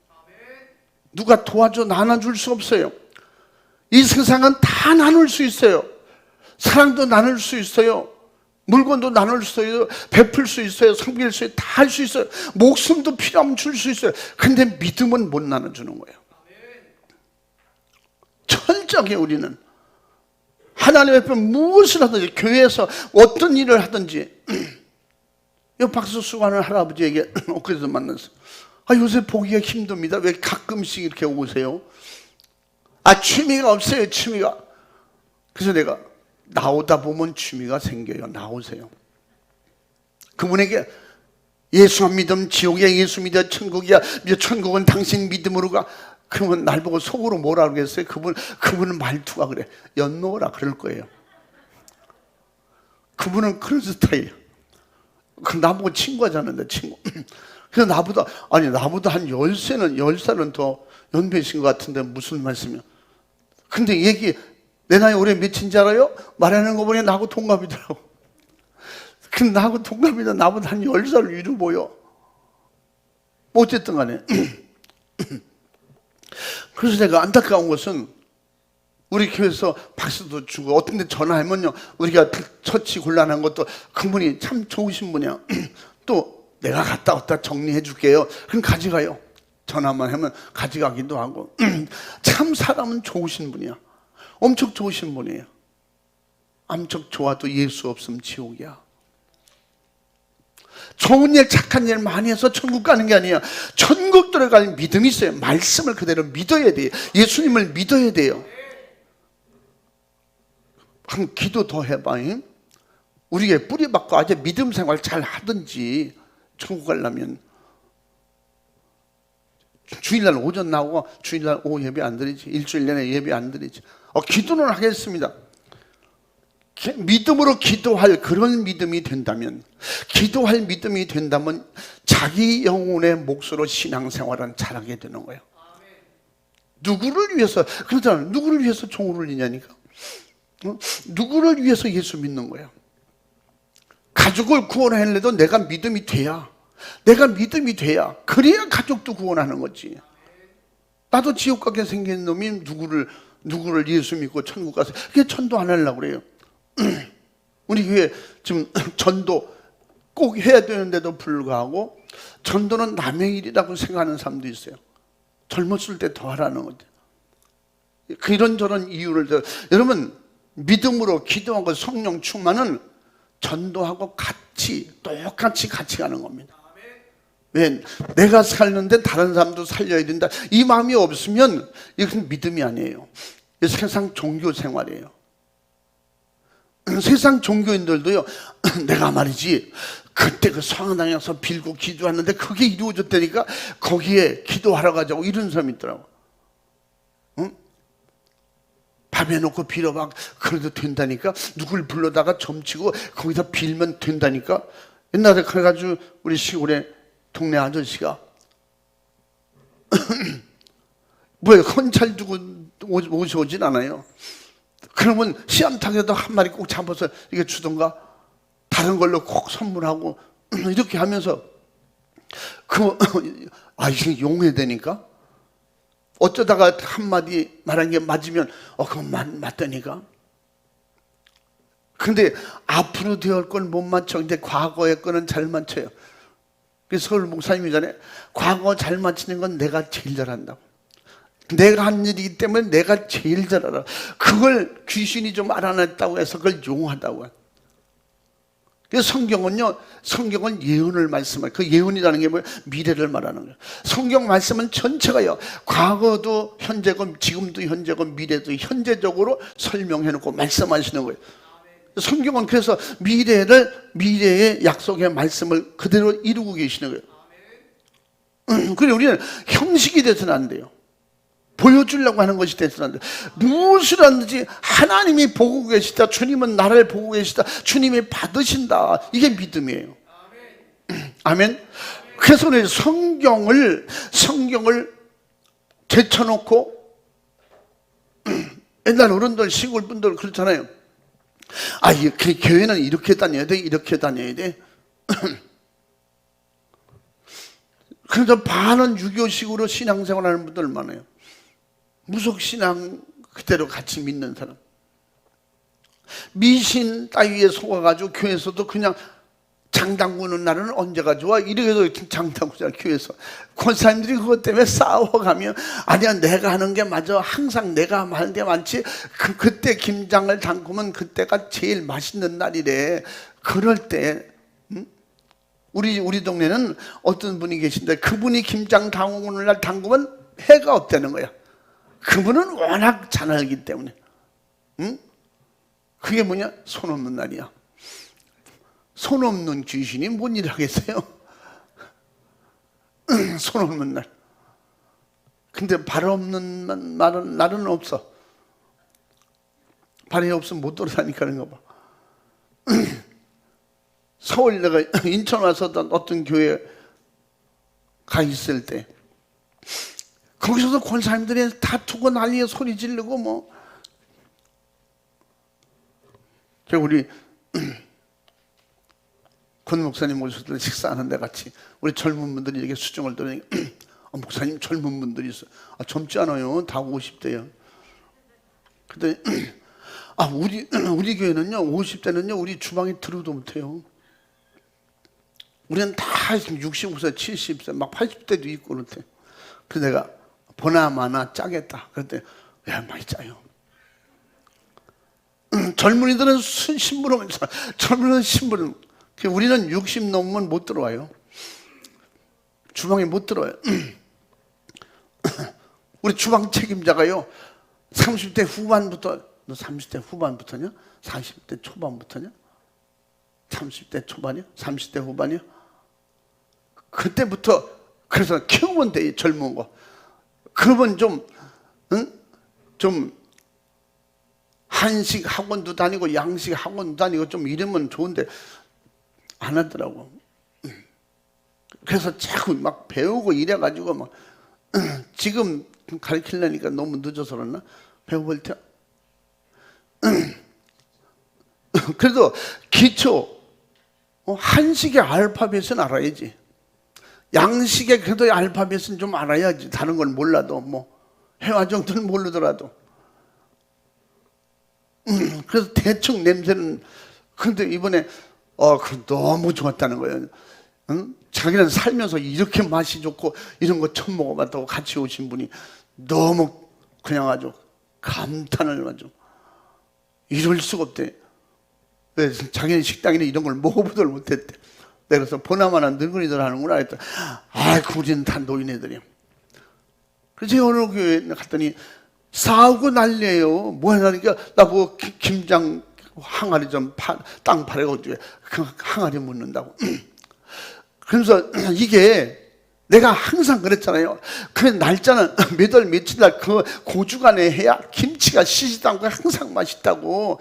누가 도와줘 나눠줄 수 없어요. 이 세상은 다 나눌 수 있어요. 사랑도 나눌 수 있어요. 물건도 나눌 수 있어요. 베풀 수 있어요. 섬길 수 있어요. 다 할 수 있어요. 목숨도 필요하면 줄 수 있어요. 근데 믿음은 못 나눠주는 거예요. 철저하게 우리는 하나님 앞에 무엇을 하든지, 교회에서 어떤 일을 하든지, 이 박수 수고하는 할아버지에게 엊그제도 만났어. 요새 보기가 힘듭니다. 왜 가끔씩 이렇게 오세요? 취미가 없어요, 취미가. 그래서 내가 나오다 보면 취미가 생겨요. 나오세요. 그분에게 예수 안 믿으면 지옥이야, 예수 믿어 천국이야, 천국은 당신 믿음으로 가. 그러면 날 보고 속으로 뭐라 그러겠어요? 그분은 말투가 그래. 연노라 그럴 거예요. 그분은 그런 스타일이에요. 나보고 친구하자는데, 친구. 그래서 나보다 한 10살은 더 연배신 것 같은데 무슨 말씀이야? 근데 내 나이 올해 몇인지 알아요? 말하는 거 보니 나하고 동갑이더라고. 근데 나하고 동갑이다. 나보다 한 10살 위로 보여. 뭐 어쨌든 간에. 그래서 내가 안타까운 것은 우리 교회에서 박수도 주고 어떤 데 전화하면요, 우리가 처치 곤란한 것도 그분이 참 좋으신 분이야. 또 내가 갔다 왔다 정리해 줄게요. 그럼 가져가요. 전화만 하면 가져가기도 하고. 참 사람은 좋으신 분이야. 엄청 좋으신 분이에요. 엄청 좋아도 예수 없으면 지옥이야. 좋은 일, 착한 일 많이 해서 천국 가는 게 아니야. 천국 들어갈 믿음이 있어요. 말씀을 그대로 믿어야 돼요. 예수님을 믿어야 돼요. 한 기도 더 해봐. 우리에게 뿌리박고 아주 믿음 생활 잘 하든지 천국 가려면 주일날 오전 나오고 주일날 오후 예배 안 드리지. 일주일 내내 예배 안 드리지. 기도는 하겠습니다. 믿음으로 기도할 그런 믿음이 된다면, 기도할 믿음이 된다면 자기 영혼의 몫으로 신앙생활은 잘하게 되는 거예요. 누구를 위해서, 그렇잖아. 누구를 위해서 종을 울리냐니까. 누구를 위해서 예수 믿는 거예요. 가족을 구원하려도 내가 믿음이 돼야, 그래야 가족도 구원하는 거지. 나도 지옥 가게 생긴 놈이 누구를 예수 믿고 천국 가서 그게 전도 안 하려고 그래요. 우리 교회 지금 전도 꼭 해야 되는데도 불구하고 전도는 남의 일이라고 생각하는 사람도 있어요. 젊었을 때 더 하라는 거죠. 이런저런 이유를 여러분, 믿음으로 기도하고 성령 충만은 전도하고 똑같이 같이 가는 겁니다. 왜? 내가 살는데 다른 사람도 살려야 된다, 이 마음이 없으면 이것은 믿음이 아니에요. 세상 종교 생활이에요. 세상 종교인들도요, 내가 말이지 그때 그 성당에서 빌고 기도하는데 그게 이루어졌다니까 거기에 기도하러 가자고 이런 사람이 있더라고. 응? 밤에 놓고 빌어봐, 그래도 된다니까. 누굴 불러다가 점치고 거기서 빌면 된다니까. 옛날에 그래가지고 우리 시골에 동네 아저씨가 뭐야, 헌찰 두고 오진 않아요. 그러면 씨암탉에도 한 마리 꼭 잡아서 이게 주던가 다른 걸로 꼭 선물하고 이렇게 하면서 이게 용해되니까 어쩌다가 한마디 말한 게 맞으면 그건 맞다니까. 근데 앞으로 되어올 건 못 맞춰. 근데 과거의 거는 잘 맞춰요. 그래서 서울 목사님이잖아요. 과거 잘 맞추는 건 내가 제일 잘한다고. 내가 한 일이기 때문에 내가 제일 잘 알아. 그걸 귀신이 좀 알아냈다고 해서 그걸 용하다고. 그래서 성경은 예언을 말씀해요. 그 예언이라는 게 뭐예요? 미래를 말하는 거예요. 성경 말씀은 전체가요, 과거도 현재고 지금도 현재고 미래도 현재적으로 설명해놓고 말씀하시는 거예요. 성경은 그래서 미래의 약속의 말씀을 그대로 이루고 계시는 거예요. 그래, 우리는 형식이 돼서는 안 돼요. 보여주려고 하는 것이 돼서는 안 돼요. 무엇을 하든지 하나님이 보고 계시다, 주님은 나를 보고 계시다, 주님이 받으신다, 이게 믿음이에요. 아멘. 그래서 우리 성경을 제쳐놓고 옛날 어른들, 시골 분들 그렇잖아요. 교회는 이렇게 다녀야 돼, 이렇게 다녀야 돼. 그래서 반은 유교식으로 신앙생활하는 분들 많아요. 무속신앙 그대로 같이 믿는 사람. 미신 따위에 속아가지고 교회에서도 그냥 장담구는 날은 언제가 좋아? 이렇게 장담구잖아, 교회에서. 권사님들이 그것 때문에 싸워가며, 아니야, 내가 하는 게 맞아. 항상 내가 하는 게 많지. 그때 김장을 담그면 그때가 제일 맛있는 날이래. 그럴 때, 우리 동네는 어떤 분이 계신데, 그분이 김장 담그는 날 담그면 해가 없다는 거야. 그분은 워낙 잘 알기 때문에. 그게 뭐냐? 손 없는 날이야. 손 없는 귀신이 뭔 일 하겠어요? 손 없는 날. 근데 발 없는 날은 없어. 발이 없으면 못 돌아다니까 그런가 봐. 서울 내가 인천 와서 어떤 교회에 가 있을 때 거기서도 권사님들이 다투고 난리에 소리 지르고 뭐. 우리 권 목사님 오셨을 때 식사하는데 같이 우리 젊은 분들이 이렇게 수정을 들으니까 목사님 젊은 분들이 있어요. 젊지 않아요. 다 50대요. 근데 우리 교회는요 50대는요 우리 주방에 들어도 못해요. 우리는 다 65세 70세 막 80대도 있고 그렇대. 그래서 내가 보나마나 짜겠다. 그랬더니 야 많이 짜요. 젊은이들은 심부름, 젊은이들은 심부름. 우리는 60 넘으면 못 들어와요. 주방에 못 들어와요. 우리 주방 책임자가요 30대 후반부터, 너 30대 후반부터냐? 40대 초반부터냐? 30대 초반이야? 30대 후반이야? 그때부터 그래서 키우면 돼, 젊은 거. 그러면 좀 한식 학원도 다니고 양식 학원도 다니고 좀 이러면 좋은데 안 하더라고. 그래서 자꾸 막 배우고 이래가지고 막 지금 가르치려니까 너무 늦어서 그러나? 배워볼 때 그래도 기초 한식의 알파벳은 알아야지. 양식의 그래도 알파벳은 좀 알아야지. 다른 걸 몰라도 뭐 해와 정도는 모르더라도. 그래서 대충 냄새는. 근데 이번에 너무 좋았다는 거예요. 응? 자기는 살면서 이렇게 맛이 좋고 이런 거 처음 먹어봤다고 같이 오신 분이 너무 그냥 아주 감탄을 아주 이럴 수가 없대. 왜 자기는 식당에는 이런 걸 먹어보들 못했대. 내가 그래서 보나마나 늙은이들 하는구나 했더니 우리는 다 노인애들이야. 그래서 제가 어느 교회에 갔더니 싸우고 난리예요. 뭐 하냐니까 나보고 김장 항아리 좀 땅 팔아가지고 그 항아리 묻는다고. 그러면서 이게 내가 항상 그랬잖아요. 그 날짜는 몇 월 며칠 날 그 고주간에 해야 김치가 시지도 않고 항상 맛있다고.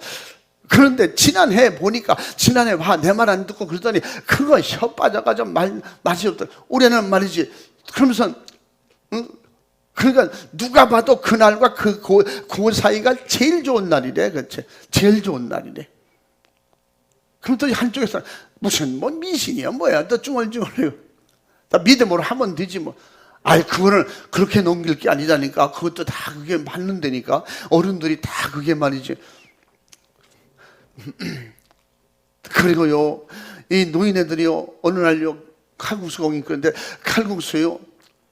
그런데 지난해 보니까 지난해 내 말 안 듣고 그러더니 그거 혀 빠져가지고 맛이 없다. 올해는 말이지. 그러면서 그러니까 누가 봐도 그날과 그 사이가 제일 좋은 날이래. 그렇지? 제일 좋은 날이래. 그럼 또 한쪽에서 무슨 뭐 미신이야 뭐야 또 쭝얼쭝얼해요. 다 믿음으로 하면 되지 뭐. 그거는 그렇게 넘길 게 아니다니까. 그것도 다 그게 맞는 데니까. 어른들이 다 그게 말이지. 그리고요, 이 노인네들이요, 어느 날요, 칼국수가 있는데, 칼국수요,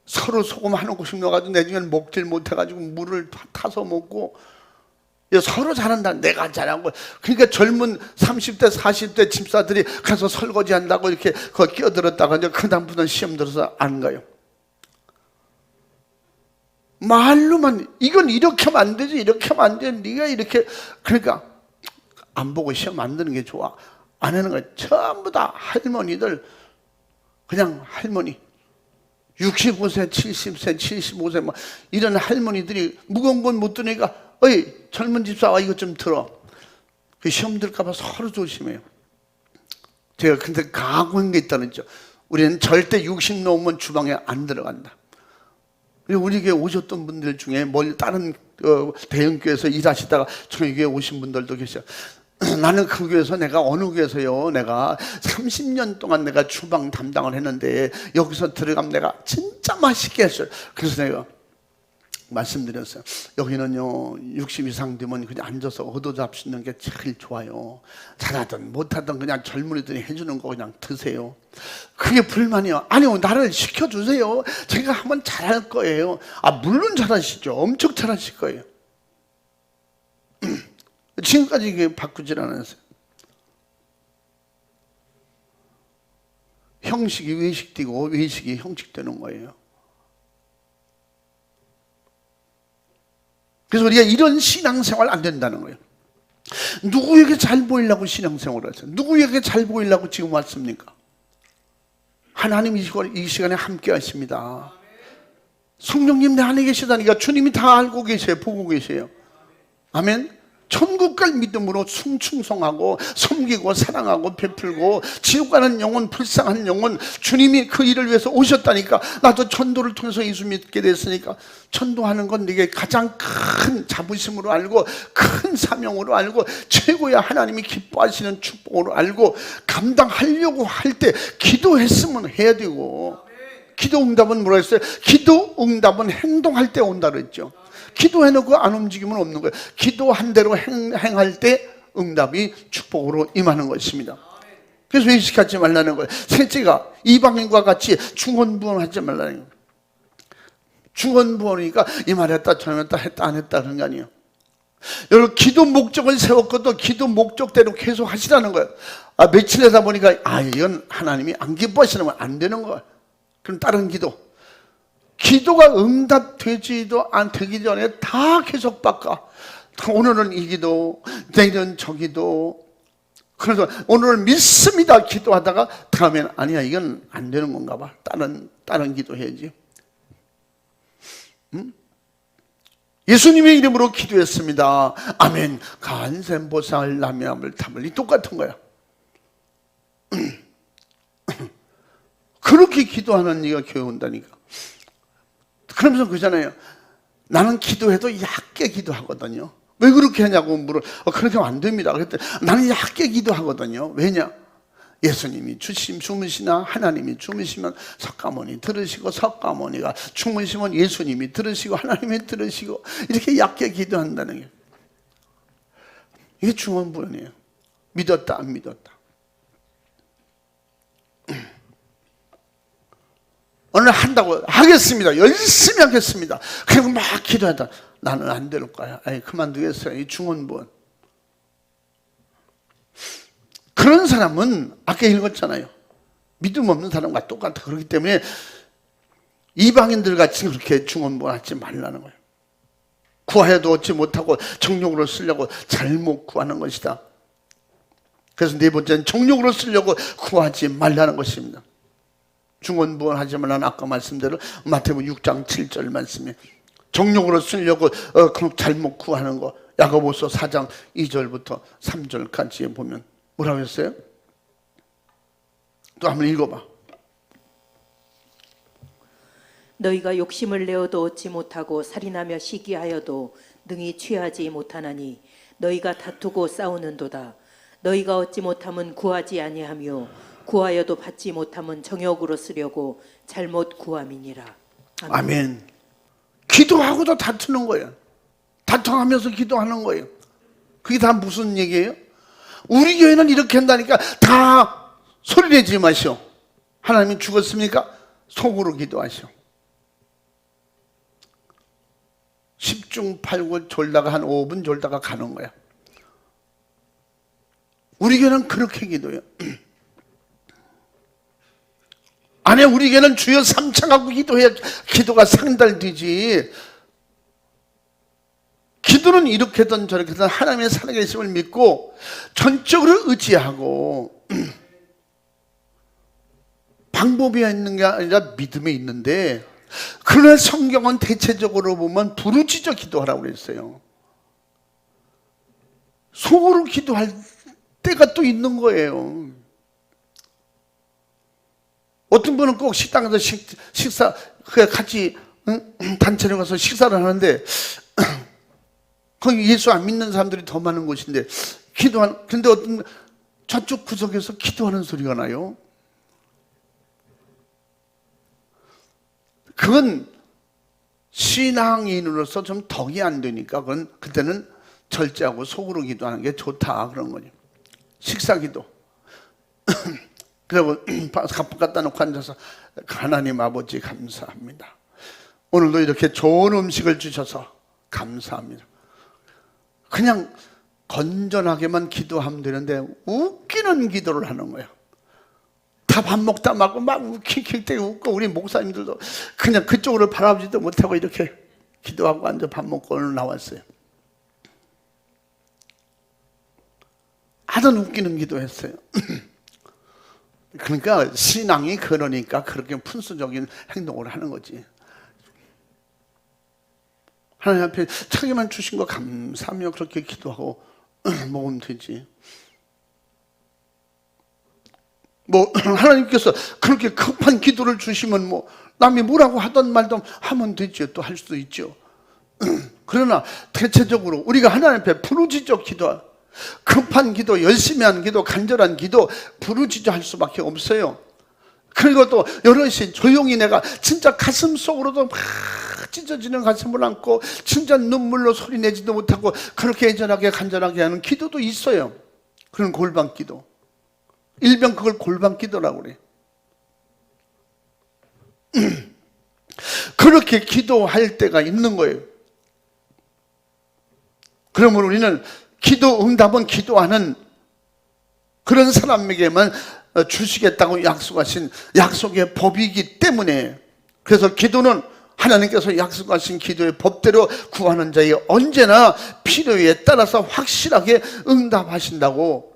서로 소금 한 움큼씩 넣어가지고 나중에는 먹질 못해가지고 물을 타서 먹고, 서로 잘한다. 내가 잘하고. 그러니까 젊은 30대, 40대 집사들이 가서 설거지 한다고 이렇게 끼어들었다가 이제 그다음부터는 시험 들어서 안 가요. 말로만, 이건 이렇게 하면 안 되지, 이렇게 하면 안 돼. 네가 이렇게. 그러니까, 안 보고 시험 안 드는 게 좋아. 안 하는 거 전부 다 할머니들, 그냥 할머니. 65세, 70세, 75세, 뭐, 이런 할머니들이 무거운 건 못 드니까, 어이, 젊은 집사와 이것 좀 들어. 그 시험 들까봐 서로 조심해요. 제가 근데 각오한 게 있다는 거죠. 우리는 절대 60 넘으면 주방에 안 들어간다. 우리 교회 오셨던 분들 중에 다른 대형교회에서 일하시다가 저희 교회 오신 분들도 계셔요. 나는 그 교회에서 내가 어느 교회에서요, 내가 30년 동안 내가 주방 담당을 했는데 여기서 들어가면 내가 진짜 맛있게 했어요. 그래서 내가 말씀드렸어요. 여기는요 60 이상 되면 그냥 앉아서 얻어 잡수는 게 제일 좋아요. 잘하든 못하든 그냥 젊은이들이 해주는 거 그냥 드세요. 그게 불만이요. 아니요, 나를 시켜주세요. 제가 하면 잘할 거예요. 물론 잘하시죠. 엄청 잘하실 거예요. 지금까지 이게 바꾸질 않았어요. 형식이 외식되고 외식이 형식되는 거예요. 그래서 우리가 이런 신앙생활 안 된다는 거예요. 누구에게 잘 보이려고 신앙생활을 하세요? 누구에게 잘 보이려고 지금 왔습니까? 하나님 이 시간에 함께 하십니다. 성령님 내 안에 계시다니까. 주님이 다 알고 계세요. 보고 계세요. 아멘. 천국 갈 믿음으로 충성하고 섬기고 사랑하고 베풀고 지옥 가는 영혼, 불쌍한 영혼, 주님이 그 일을 위해서 오셨다니까. 나도 전도를 통해서 예수 믿게 됐으니까 전도하는 건 네게 가장 큰 자부심으로 알고 큰 사명으로 알고 최고의 하나님이 기뻐하시는 축복으로 알고 감당하려고 할 때 기도했으면 해야 되고, 기도 응답은 뭐라 했어요? 기도 응답은 행동할 때 온다 그랬죠. 기도해놓고 안 움직이면 없는 거예요. 기도한 대로 행할 때 응답이 축복으로 임하는 것입니다. 그래서 외식하지 말라는 거예요. 셋째가 이방인과 같이 중언부언하지 말라는 거예요. 중언부언이니까 이 말 했다 저 말 했다 안 했다 그런 거 아니에요. 여러분, 기도 목적을 세웠고도 기도 목적대로 계속 하시라는 거예요. 며칠 하다 보니까 이건 하나님이 안 기뻐하시는 건 안 되는 거예요. 그럼 다른 기도가 응답되지도 되기 전에 다 계속 바꿔. 오늘은 이 기도, 내일은 저 기도. 그래서 오늘은 믿습니다 기도하다가 다음엔 아니야, 이건 안 되는 건가 봐. 다른 기도해야지. 예수님의 이름으로 기도했습니다. 아멘. 간센보살 남야물 타물리 똑같은 거야. 그렇게 기도하는 이가 교회 온다니까. 그러면서 그러잖아요. 나는 기도해도 얕게 기도하거든요. 왜 그렇게 하냐고 물어. 그렇게 하면 안 됩니다. 그랬더니 나는 얕게 기도하거든요. 왜냐? 예수님이 주무시나 하나님이 주무시면 석가모니 들으시고, 석가모니가 주무시면 예수님이 들으시고 하나님이 들으시고, 이렇게 얕게 기도한다는 게, 이게 중언부언이에요. 믿었다 안 믿었다. 오늘 한다고 하겠습니다, 열심히 하겠습니다, 그리고 막 기도하다 나는 안 될 거야, 아이 그만두겠어요. 이 중언부언. 그런 사람은 아까 읽었잖아요, 믿음 없는 사람과 똑같아. 그렇기 때문에 이방인들 같이 그렇게 중언부언하지 말라는 거예요. 구하여도 얻지 못하고 정욕으로 쓰려고 잘못 구하는 것이다. 그래서 네 번째는 정욕으로 쓰려고 구하지 말라는 것입니다. 중언부언하지 말라는 아까 말씀대로 마태복음 6장 7절 말씀에 정욕으로 쓰려고 잘못 구하는 거, 야고보서 4장 2절부터 3절까지 보면 뭐라고 했어요? 또 한번 읽어봐. 너희가 욕심을 내어도 얻지 못하고 살인하며 시기하여도 능히 취하지 못하나니 너희가 다투고 싸우는도다. 너희가 얻지 못함은 구하지 아니하며 구하여도 받지 못함은 정욕으로 쓰려고 잘못 구함이니라. 아멘. 아멘. 기도하고도 다투는 거예요. 다투하면서 기도하는 거예요. 그게 다 무슨 얘기예요? 우리 교회는 이렇게 한다니까 다 소리내지 마시오. 하나님이 죽었습니까? 속으로 기도하시오. 10중 8구 졸다가 한 5분 졸다가 가는 거야. 우리 교회는 그렇게 기도해요. 아니, 우리 교회는 주여 3차 갖고 기도해야 기도가 상달되지. 기도는 이렇게든 저렇게든 하나님의 살아계심을 믿고 전적으로 의지하고, 방법이 있는 게 아니라 믿음에 있는데, 그러나 성경은 대체적으로 보면 부르짖어 기도하라고 그랬어요. 속으로 기도할 때가 또 있는 거예요. 어떤 분은 꼭 식당에서 식사 같이 단체로 가서 식사를 하는데 거기 예수 안 믿는 사람들이 더 많은 곳인데 근데 어떤 저쪽 구석에서 기도하는 소리가 나요. 그건 신앙인으로서 좀 덕이 안 되니까 그때는 절제하고 속으로 기도하는 게 좋다, 그런 거죠. 식사기도. 그리고 갑 갖다 놓고 앉아서 하나님 아버지 감사합니다. 오늘도 이렇게 좋은 음식을 주셔서 감사합니다. 그냥 건전하게만 기도하면 되는데 웃기는 기도를 하는 거예요. 다 밥 먹다 말고 막 웃길 때 웃고, 우리 목사님들도 그냥 그쪽으로 바라보지도 못하고 이렇게 기도하고 앉아 밥 먹고 오늘 나왔어요. 하던 웃기는 기도했어요. 그러니까 신앙이 그러니까 그렇게 분수적인 행동을 하는 거지. 하나님 앞에 자기만 주신 거 감사하며 그렇게 기도하고 먹으면 되지. 하나님께서 그렇게 급한 기도를 주시면 남이 뭐라고 하던 말도 하면 되죠. 또 할 수도 있죠. 그러나 대체적으로 우리가 하나님 앞에 부르짖어 기도, 급한 기도, 열심히 한 기도, 간절한 기도, 부르짖어 할 수밖에 없어요. 그리고 또 여럿이 조용히 내가 진짜 가슴 속으로도 막 찢어지는 가슴을 안고 진짜 눈물로 소리 내지도 못하고 그렇게 애절하게 간절하게 하는 기도도 있어요. 그런 골방 기도. 일병 그걸 골방 기도라고 그래. 그렇게 기도할 때가 있는 거예요. 그러므로 우리는 기도 응답은 기도하는 그런 사람에게만 주시겠다고 약속하신 약속의 법이기 때문에, 그래서 기도는 하나님께서 약속하신 기도의 법대로 구하는 자에게 언제나 필요에 따라서 확실하게 응답하신다고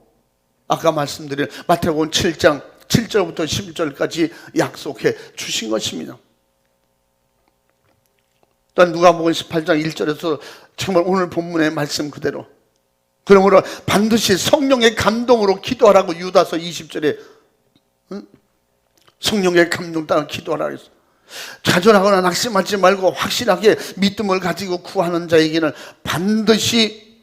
아까 말씀드린 마태복음 7장 7절부터 11절까지 약속해 주신 것입니다. 또한 누가복음 18장 1절에서 정말 오늘 본문의 말씀 그대로, 그러므로 반드시 성령의 감동으로 기도하라고 유다서 20절에 성령의 감동 따라 기도하라고 했어요. 좌절하거나 낙심하지 말고 확실하게 믿음을 가지고 구하는 자에게는 반드시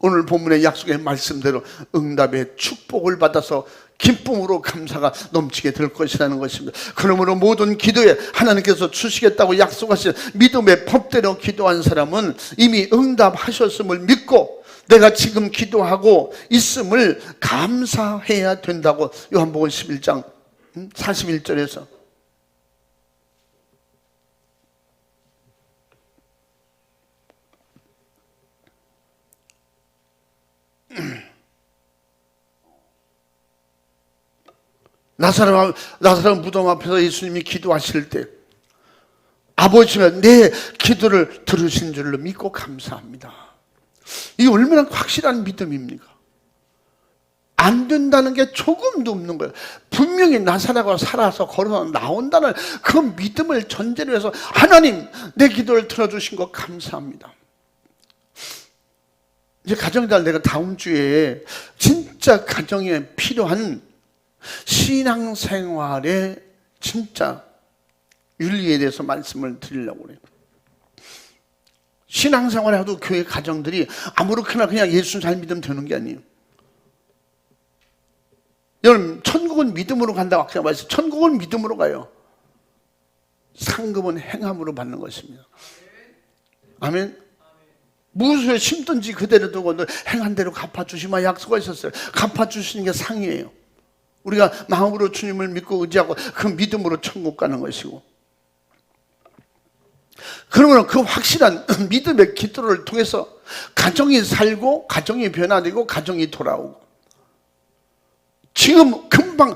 오늘 본문의 약속의 말씀대로 응답의 축복을 받아서 기쁨으로 감사가 넘치게 될 것이라는 것입니다. 그러므로 모든 기도에 하나님께서 주시겠다고 약속하신 믿음의 법대로 기도한 사람은 이미 응답하셨음을 믿고 내가 지금 기도하고 있음을 감사해야 된다고 요한복음 11장 41절에서 나사렛 무덤 앞에서 예수님이 기도하실 때 아버지가 내 기도를 들으신 줄로 믿고 감사합니다. 이게 얼마나 확실한 믿음입니까? 안 된다는 게 조금도 없는 거예요. 분명히 나사렛가 살아서 걸어서 나온다는 그 믿음을 전제로 해서 하나님 내 기도를 들어주신 거 감사합니다. 이제 가정들 내가 다음 주에 진짜 가정에 필요한 신앙생활의 진짜 윤리에 대해서 말씀을 드리려고 그래요. 신앙생활을 해도 교회 가정들이 아무렇게나 그냥 예수 잘 믿으면 되는 게 아니에요. 여러분 천국은 믿음으로 간다고 아까 말했어요. 천국은 믿음으로 가요. 상급은 행함으로 받는 것입니다. 아멘. 무엇을 심든지 그대로 두고 행한 대로 갚아주시면 약속하셨어요. 갚아주시는 게 상이에요. 우리가 마음으로 주님을 믿고 의지하고 그 믿음으로 천국 가는 것이고, 그러면 그 확실한 믿음의 기도를 통해서 가정이 살고 가정이 변화되고 가정이 돌아오고, 지금 금방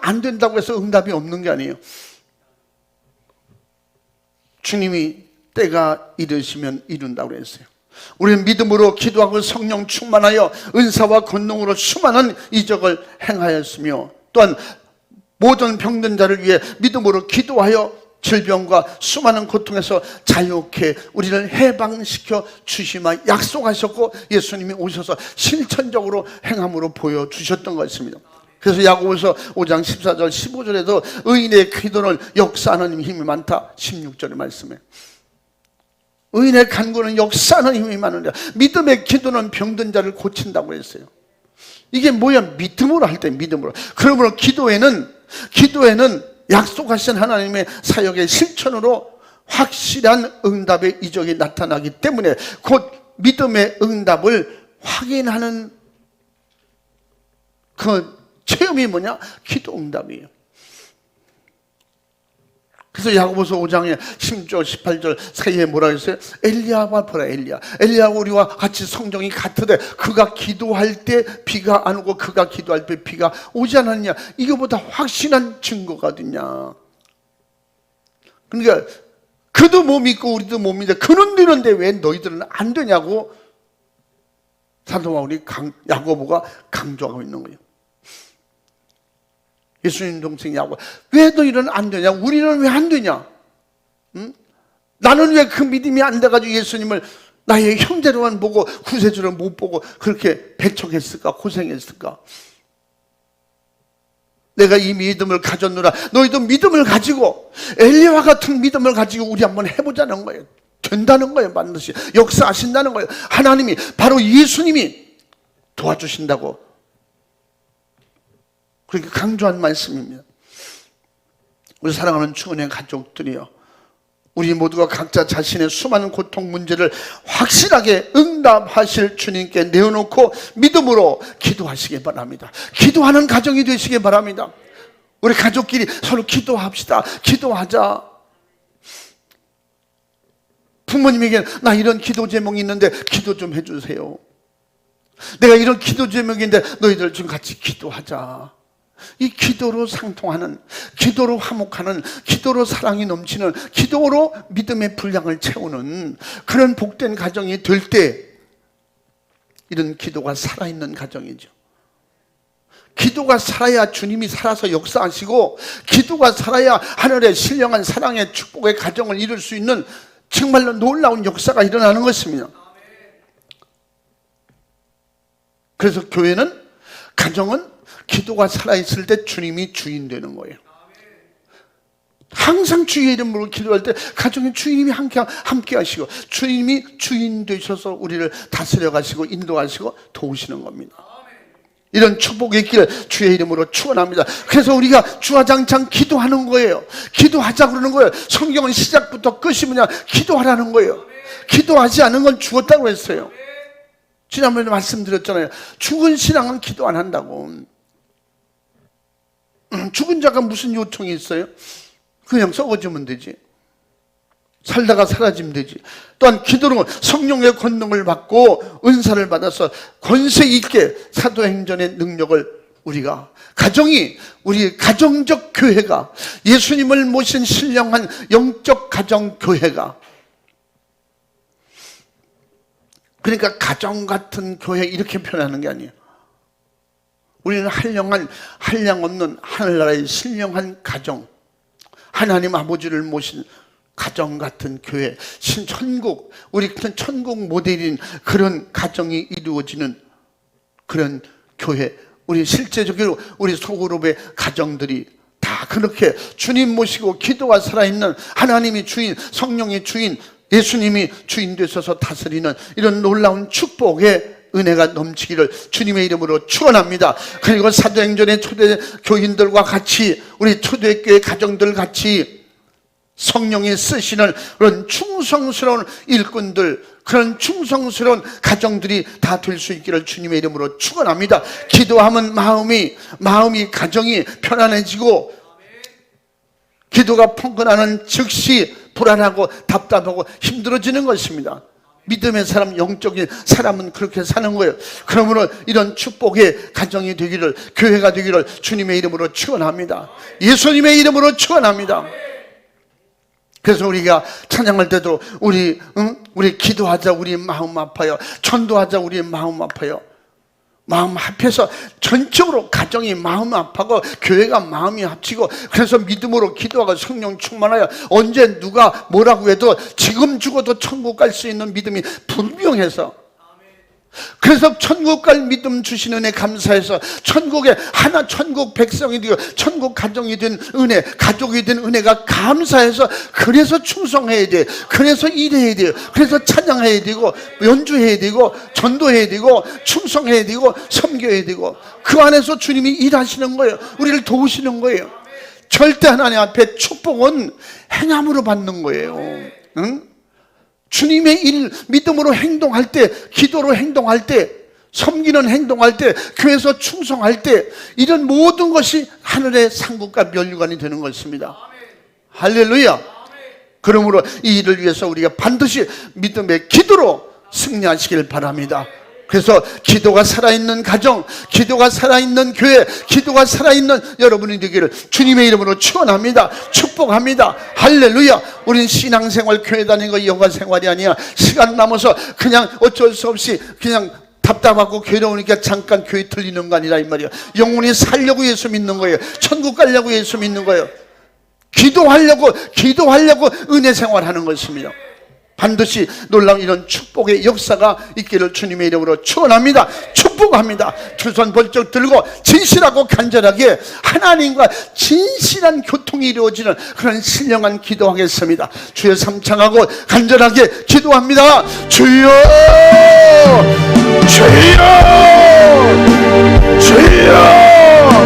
안 된다고 해서 응답이 없는 게 아니에요. 주님이 때가 이르시면 이룬다고 그랬어요. 우리는 믿음으로 기도하고 성령 충만하여 은사와 권능으로 수많은 이적을 행하였으며, 또한 모든 병든 자를 위해 믿음으로 기도하여 질병과 수많은 고통에서 자유케 우리를 해방시켜 주시마 약속하셨고, 예수님이 오셔서 실천적으로 행함으로 보여주셨던 것입니다. 그래서 야고보서 5장 14절 15절에도 의인의 기도는 역사하는 힘이 많다 16절의 말씀에, 의인의 간구는 역사하는 힘이 많은데 믿음의 기도는 병든 자를 고친다고 했어요. 이게 뭐야? 믿음으로 할 때, 믿음으로. 그러므로 기도에는 약속하신 하나님의 사역의 실천으로 확실한 응답의 이적이 나타나기 때문에 곧 믿음의 응답을 확인하는 그 체험이 뭐냐? 기도 응답이에요. 그래서 야고보서 5장에 16절 18절 사이에 뭐라 했어요? 엘리야와 보라, 엘리야하고 우리와 같이 성정이 같으되 그가 기도할 때 비가 안 오고 그가 기도할 때 비가 오지 않았냐. 이거보다 확실한 증거가 어딨냐. 그러니까 그도 못 믿고 우리도 못 믿는데 그는 되는데 왜 너희들은 안 되냐고 사도 바울이 야고보가 강조하고 있는 거예요. 예수님 동생 야고보, 왜 너희는 안 되냐? 우리는 왜 안 되냐? 응? 나는 왜 그 믿음이 안 돼가지고 예수님을 나의 형제로만 보고 구세주를 못 보고 그렇게 배척했을까? 고생했을까? 내가 이 믿음을 가졌노라. 너희도 믿음을 가지고 엘리야와 같은 믿음을 가지고 우리 한번 해보자는 거예요. 된다는 거예요. 반드시 역사하신다는 거예요. 하나님이, 바로 예수님이 도와주신다고 그렇게 강조한 말씀입니다. 우리 사랑하는 주은혜 가족들이요, 우리 모두가 각자 자신의 수많은 고통 문제를 확실하게 응답하실 주님께 내어놓고 믿음으로 기도하시기 바랍니다. 기도하는 가정이 되시기 바랍니다. 우리 가족끼리 서로 기도합시다. 기도하자. 부모님에게 나 이런 기도 제목이 있는데 기도 좀 해주세요. 내가 이런 기도 제목인데 너희들 좀 같이 기도하자. 이 기도로 상통하는, 기도로 화목하는, 기도로 사랑이 넘치는, 기도로 믿음의 분량을 채우는 그런 복된 가정이 될 때, 이런 기도가 살아있는 가정이죠. 기도가 살아야 주님이 살아서 역사하시고, 기도가 살아야 하늘의 신령한 사랑의 축복의 가정을 이룰 수 있는 정말로 놀라운 역사가 일어나는 것입니다. 그래서 교회는, 가정은 기도가 살아있을 때 주님이 주인 되는 거예요. 항상 주의 이름으로 기도할 때 가정에 주님이 함께 하시고 주님이 주인 되셔서 우리를 다스려 가시고 인도하시고 도우시는 겁니다. 이런 축복의 길 주의 이름으로 축원합니다. 그래서 우리가 주야장창 기도하는 거예요. 기도하자 그러는 거예요. 성경은 시작부터 끝이 뭐냐? 기도하라는 거예요. 기도하지 않은 건 죽었다고 했어요. 지난번에 말씀드렸잖아요. 죽은 신앙은 기도 안 한다고. 죽은 자가 무슨 요청이 있어요? 그냥 썩어지면 되지. 살다가 사라지면 되지. 또한 기도는 성령의 권능을 받고 은사를 받아서 권세 있게 사도행전의 능력을 우리가 가정이 우리 가정적 교회가 예수님을 모신 신령한 영적 가정 교회가 그러니까 가정 같은 교회 이렇게 표현하는 게 아니에요. 우리는 한량 없는 하늘나라의 신령한 가정 하나님 아버지를 모신 가정 같은 교회, 신천국, 우리 천국 모델인 그런 가정이 이루어지는 그런 교회, 우리 실제적으로 우리 소그룹의 가정들이 다 그렇게 주님 모시고 기도가 살아있는 하나님이 주인, 성령이 주인, 예수님이 주인 되셔서 다스리는 이런 놀라운 축복의 은혜가 넘치기를 주님의 이름으로 축원합니다. 그리고 사도행전의 초대 교인들과 같이 우리 초대교회 가정들 같이 성령이 쓰시는 그런 충성스러운 일꾼들, 그런 충성스러운 가정들이 다 될 수 있기를 주님의 이름으로 축원합니다. 기도하면 마음이 가정이 편안해지고 기도가 펑근하는 즉시 불안하고 답답하고 힘들어지는 것입니다. 믿음의 사람, 영적인 사람은 그렇게 사는 거예요. 그러므로 이런 축복의 가정이 되기를, 교회가 되기를 주님의 이름으로 축원합니다. 예수님의 이름으로 축원합니다. 그래서 우리가 찬양할 때도 우리 기도하자, 우리 마음 아파요. 전도하자, 우리 마음 아파요. 마음 합해서 전적으로 가정이 마음 아파고 교회가 마음이 합치고 그래서 믿음으로 기도하고 성령 충만하여 언제 누가 뭐라고 해도 지금 죽어도 천국 갈 수 있는 믿음이 분명해서 그래서 천국 갈 믿음 주시는 은혜 감사해서 천국에 하나 천국 백성이 되고 천국 가정이 된 은혜, 가족이 된 은혜가 감사해서 그래서 충성해야 돼. 그래서 일해야 돼요. 그래서 찬양해야 되고 연주해야 되고 전도해야 되고 충성해야 되고 섬겨야 되고 그 안에서 주님이 일하시는 거예요. 우리를 도우시는 거예요. 절대 하나님 앞에 축복은 행함으로 받는 거예요. 응? 주님의 일, 믿음으로 행동할 때, 기도로 행동할 때, 섬기는 행동할 때, 교회에서 충성할 때 이런 모든 것이 하늘의 상급과 면류관이 되는 것입니다. 할렐루야. 그러므로 이 일을 위해서 우리가 반드시 믿음의 기도로 승리하시길 바랍니다. 그래서 기도가 살아있는 가정, 기도가 살아있는 교회, 기도가 살아있는 여러분이 되기를 주님의 이름으로 축원합니다. 축복합니다. 할렐루야. 우린 신앙생활, 교회 다니는 거 여가생활이 아니야. 시간 남아서 그냥 어쩔 수 없이 그냥 답답하고 괴로우니까 잠깐 교회 들리는 거 아니라 이 말이야. 영혼이 살려고 예수 믿는 거예요. 천국 가려고 예수 믿는 거예요. 기도하려고 은혜 생활하는 것입니다. 반드시 놀라운 이런 축복의 역사가 있기를 주님의 이름으로 축원합니다. 축복합니다. 두 손 벌쩍 들고 진실하고 간절하게 하나님과 진실한 교통이 이루어지는 그런 신령한 기도하겠습니다. 주여 삼창하고 간절하게 기도합니다. 주여, 주여, 주여.